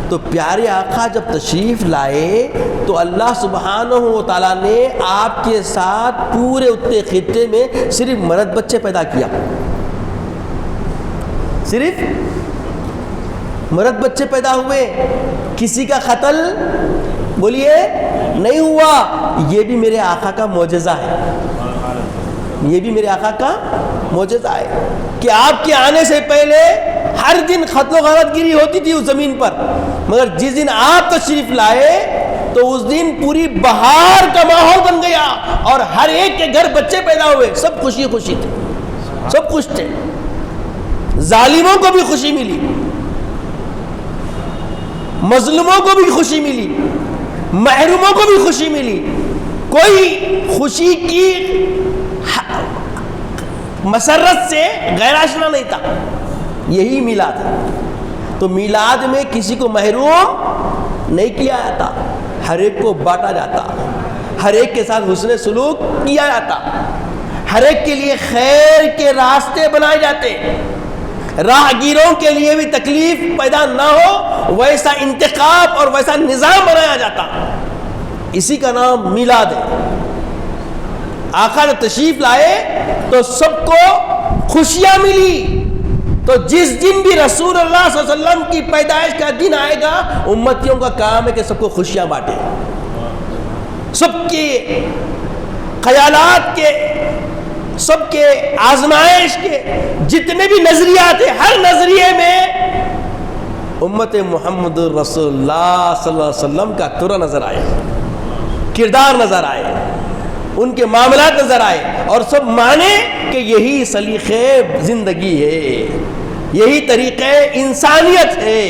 تو پیارے آقا جب تشریف لائے تو اللہ سبحانہ و تعالیٰ نے آپ کے ساتھ پورے اتنے خطے میں صرف مرد بچے پیدا کیا، صرف مرد بچے پیدا ہوئے، کسی کا قتل بولیے نہیں ہوا۔ یہ بھی میرے آقا کا معجزہ ہے، یہ بھی میرے آقا کا معجزہ ہے کہ آپ کے آنے سے پہلے ہر دن قتل و غارت گری ہوتی تھی اس زمین پر، مگر جس دن آپ تشریف لائے تو اس دن پوری بہار کا ماحول بن گیا، اور ہر ایک کے گھر بچے پیدا ہوئے، سب خوشی خوشی تھے، سب خوش تھے، ظالموں کو بھی خوشی ملی، مظلوموں کو بھی خوشی ملی، محروموں کو بھی خوشی ملی، کوئی خوشی کی مسرت سے غیر آشنا نہیں تھا۔ یہی میلاد ہے۔ تو میلاد میں کسی کو محروم نہیں کیا جاتا، ہر ایک کو بانٹا جاتا، ہر ایک کے ساتھ حسن سلوک کیا جاتا، ہر ایک کے لیے خیر کے راستے بنائے جاتے، راہگیروں کے لیے بھی تکلیف پیدا نہ ہو ویسا انتخاب اور ویسا نظام بنایا جاتا۔ اسی کا نام میلاد ہے۔ آقا نے تشریف لائے تو سب کو خوشیاں ملی۔ تو جس دن بھی رسول اللہ صلی اللہ علیہ وسلم کی پیدائش کا دن آئے گا، امتیوں کا کام ہے کہ سب کو خوشیاں بانٹے، سب کے خیالات کے، سب کے آزمائش کے جتنے بھی نظریات ہیں، ہر نظریے میں امت محمد رسول اللہ صلی اللہ علیہ وسلم کا ترا نظر آئے، کردار نظر آئے۔ ان کے معاملات نظر آئے اور سب مانے کہ یہی سلیقے زندگی ہے، یہی طریقے انسانیت ہے،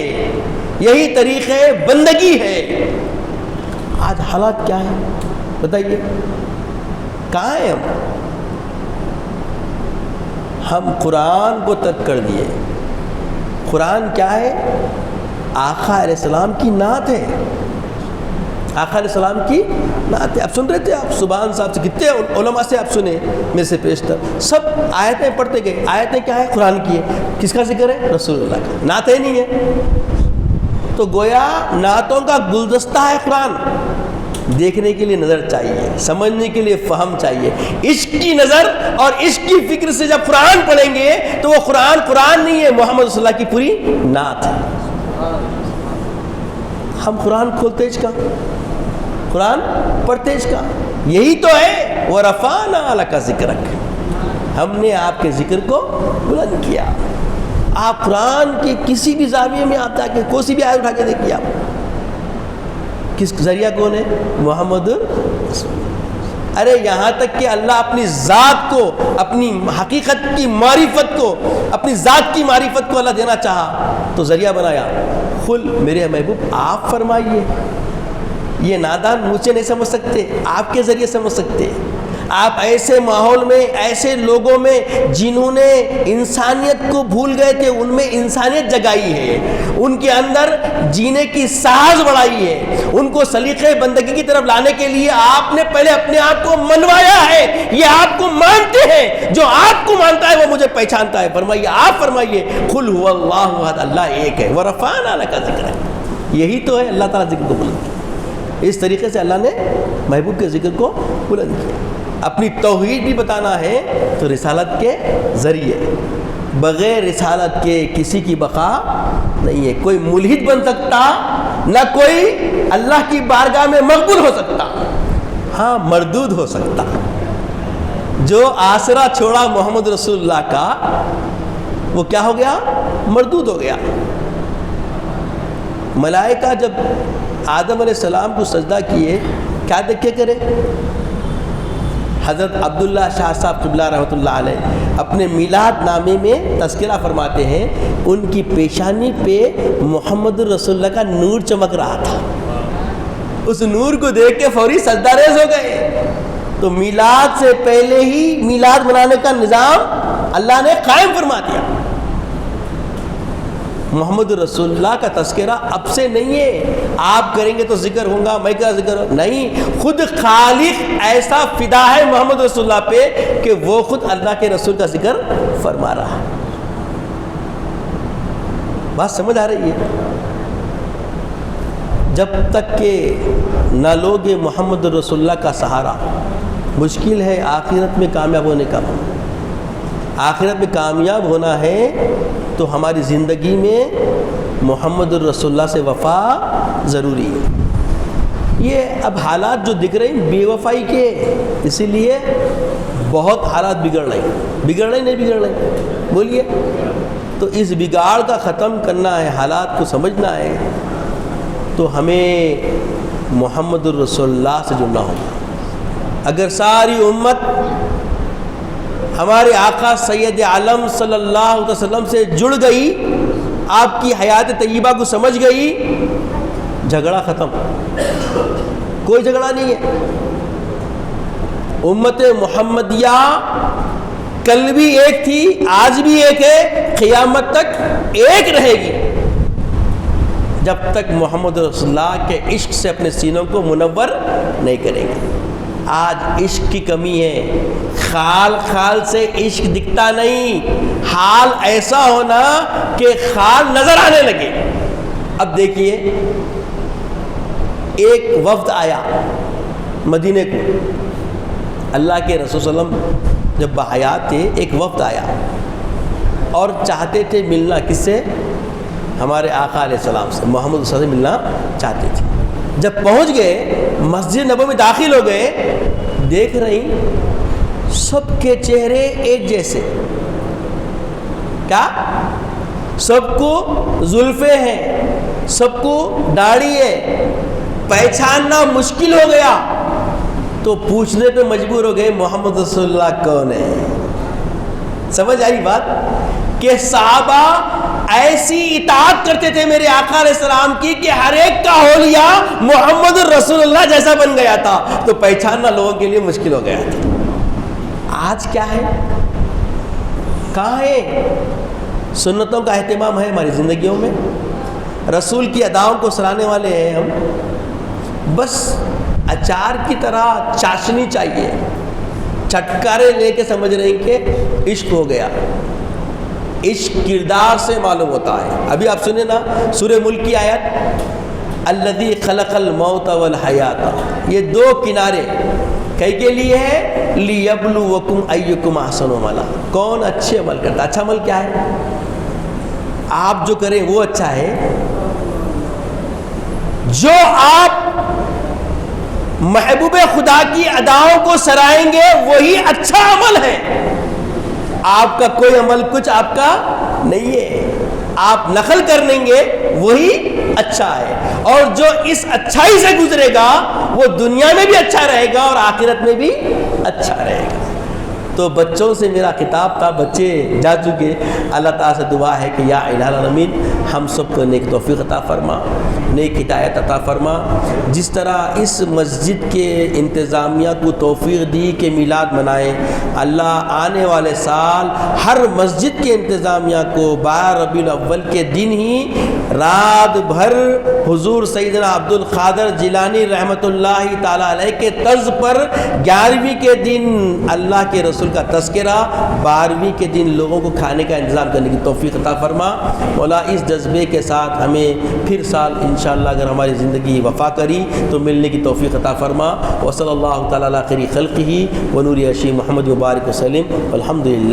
یہی طریقے بندگی ہے۔ آج حالات کیا ہے بتائیے، کہاں ہیں ہم قرآن کو ترک کر دیے۔ قرآن کیا ہے؟ آقا علیہ السلام کی نعت ہے، آقا علیہ السلام کی نعت ہے۔ آپ سن رہے تھے، آپ سبحان صاحب سے کتنے علماء سے آپ سنے میرے سے پیشتر، سب آیتیں پڑھتے گئے۔ آیتیں کیا ہے؟ قرآن کی ہے۔ کس کا ذکر ہے؟ رسول اللہ کا۔ نعتیں نہیں ہے، تو گویا نعتوں کا گلدستہ ہے قرآن۔ دیکھنے کے لیے نظر چاہیے، سمجھنے کے لیے فہم چاہیے۔ عشق کی نظر اور عشق کی فکر سے جب قرآن پڑھیں گے تو وہ قرآن نہیں ہے، محمد صلی اللہ علیہ وسلم کی پوری نعت ہے۔ ہم قرآن کھولتے کا، قرآن پڑھتے کا، یہی تو ہے وَرَفَعْنَا لَكَ ذِكْرَكَ، ہم نے آپ کے ذکر کو بلند کیا۔ آپ قرآن کے کسی بھی زاویے میں آپ جا کے کوئی سی بھی آیت اٹھا کے دیکھیے، آپ کس ذریعہ کون ہے؟ محمد رسول۔ ارے یہاں تک کہ اللہ اپنی ذات کو، اپنی حقیقت کی معرفت کو، اپنی ذات کی معرفت کو اللہ دینا چاہا تو ذریعہ بنایا، قل میرے محبوب آپ فرمائیے۔ یہ نادان مجھے نہیں سمجھ سکتے، آپ کے ذریعے سمجھ سکتے۔ آپ ایسے ماحول میں، ایسے لوگوں میں جنہوں نے انسانیت کو بھول گئے تھے، ان میں انسانیت جگائی ہے، ان کے اندر جینے کی ساز بڑھائی ہے، ان کو سلیقے بندگی کی طرف لانے کے لیے آپ نے پہلے اپنے آپ کو منوایا ہے۔ یہ آپ کو مانتے ہیں، جو آپ کو مانتا ہے وہ مجھے پہچانتا ہے۔ فرمائیے، آپ فرمائیے، قل هو اللہ احد، اللہ ایک ہے، ورفعنا لک ذکرک، یہی تو ہے اللہ تعالیٰ ذکر کو بلند کیا۔ اس طریقے سے اللہ نے محبوب کے ذکر کو بلند کیا۔ اپنی توحید بھی بتانا ہے تو رسالت کے ذریعے، بغیر رسالت کے کسی کی بقا نہیں ہے۔ کوئی ملحد بن سکتا، نہ کوئی اللہ کی بارگاہ میں مقبول ہو سکتا، ہاں مردود ہو سکتا۔ جو آسرا چھوڑا محمد رسول اللہ کا وہ کیا ہو گیا؟ مردود ہو گیا۔ ملائکہ جب آدم علیہ السلام کو سجدہ کیے، کیا دیکھ کے کرے؟ حضرت عبداللہ شاہ صاحب قبلہ رحمۃ اللہ علیہ اپنے میلاد نامے میں تذکرہ فرماتے ہیں، ان کی پیشانی پہ محمد رسول اللہ کا نور چمک رہا تھا، اس نور کو دیکھ کے فوری سجدہ ریز ہو گئے۔ تو میلاد سے پہلے ہی میلاد منانے کا نظام اللہ نے قائم فرما دیا۔ محمد رسول اللہ کا تذکرہ اب سے نہیں ہے آپ کریں گے تو ذکر ہوگا، میں کیا ذکر نہیں، خود خالق ایسا فدا ہے محمد رسول اللہ پہ کہ وہ خود اللہ کے رسول کا ذکر فرما رہا ہے۔ بات سمجھ آ رہی ہے؟ جب تک کہ نہ لوگے محمد رسول اللہ کا سہارا، مشکل ہے آخرت میں کامیاب ہونے کا۔ آخرت میں کامیاب ہونا ہے تو ہماری زندگی میں محمد الرسول اللہ سے وفا ضروری ہے۔ یہ اب حالات جو دکھ رہے ہیں بے وفائی کے، اسی لیے بہت حالات بگڑ رہے نہیں بگڑ رہے، بولیے۔ تو اس بگاڑ کا ختم کرنا ہے، حالات کو سمجھنا ہے، تو ہمیں محمد الرسول اللہ سے جڑنا ہوگا۔ اگر ساری امت ہمارے آقا سید عالم صلی اللہ علیہ وسلم سے جڑ گئی، آپ کی حیات طیبہ کو سمجھ گئی، جھگڑا ختم، کوئی جھگڑا نہیں ہے۔ امت محمدیہ کل بھی ایک تھی، آج بھی ایک ہے، قیامت تک ایک رہے گی، جب تک محمد رسول اللہ کے عشق سے اپنے سینوں کو منور نہیں کریں گے۔ آج عشق کی کمی ہے، خال خال سے عشق دکھتا نہیں، حال ایسا ہونا کہ خال نظر آنے لگے۔ اب دیکھیے، ایک وفد آیا مدینے کو، اللہ کے رسول صلی اللہ علیہ وسلم جب بحیات تھے، ایک وفد آیا اور چاہتے تھے ملنا کس سے؟ ہمارے آقا علیہ السلام سے، محمد صلی اللہ علیہ وسلم ملنا چاہتے تھے۔ جب پہنچ گئے، مسجد نبوی میں داخل ہو گئے، دیکھ رہی سب کے چہرے ایک جیسے، کیا؟ سب کو زلفیں ہیں، سب کو داڑھی ہے، پہچاننا مشکل ہو گیا۔ تو پوچھنے پہ مجبور ہو گئے محمد رسول اللہ کون ہے. سمجھ آئی بات کہ صحابہ ایسی اطاعت کرتے تھے میرے آقا علیہ السلام کی کہ ہر ایک کا حلیہ محمد رسول اللہ جیسا بن گیا تھا, تو پہچاننا لوگوں کے لیے مشکل ہو گیا تھا. آج کیا ہے, کہاں ہے سنتوں کا اہتمام ہے ہماری زندگیوں میں, رسول کی اداؤں کو سرانے والے ہیں ہم, بس اچار کی طرح چاشنی چاہیے, چٹکارے لے کے سمجھ رہے ہیں کہ عشق ہو گیا. عشق کردار سے معلوم ہوتا ہے. ابھی آپ سنیں نا سورہ ملک کی آیت الذی خلق الموت والحیات, یہ دو کنارے کئی کے لیے ہے, لیبلوکم ایکم احسن عملا, کون اچھے عمل کرتا. اچھا عمل کیا ہے, آپ جو کریں وہ اچھا ہے, جو آپ محبوب خدا کی اداؤں کو سرائیں گے وہی اچھا عمل ہے. آپ کا کوئی عمل کچھ آپ کا نہیں ہے, آپ نقل کر لیں گے وہی اچھا ہے, اور جو اس اچھائی سے گزرے گا وہ دنیا میں بھی اچھا رہے گا اور آخرت میں بھی اچھا رہے گا. تو بچوں سے میرا خطاب تھا, بچے جا چکے, اللہ تعالیٰ سے دعا ہے کہ یا الہ العالمین ہم سب کو نیک توفیق عطا فرما, نیک ہدایت عطا فرما. جس طرح اس مسجد کے انتظامیہ کو توفیق دی کہ میلاد منائے, اللہ آنے والے سال ہر مسجد کے انتظامیہ کو 12 ربیع الاول کے دن ہی رات بھر حضور سیدنا عبد القادر جیلانی رحمۃ اللہ تعالیٰ علیہ کے طرز پر 11ویں کے دن اللہ کے رسول کا تذکرہ, 12ویں کے دن لوگوں کو کھانے کا انتظام کرنے کی توفیق عطا فرما. مولا اس جذبے کے ساتھ ہمیں پھر سال انشاءاللہ اگر ہماری زندگی وفا کری تو ملنے کی توفیق عطا فرما. وصلی اللہ تعالیٰ علی خیر خلقہ ونور عرشہ محمد مبارک وسلم والحمد للہ.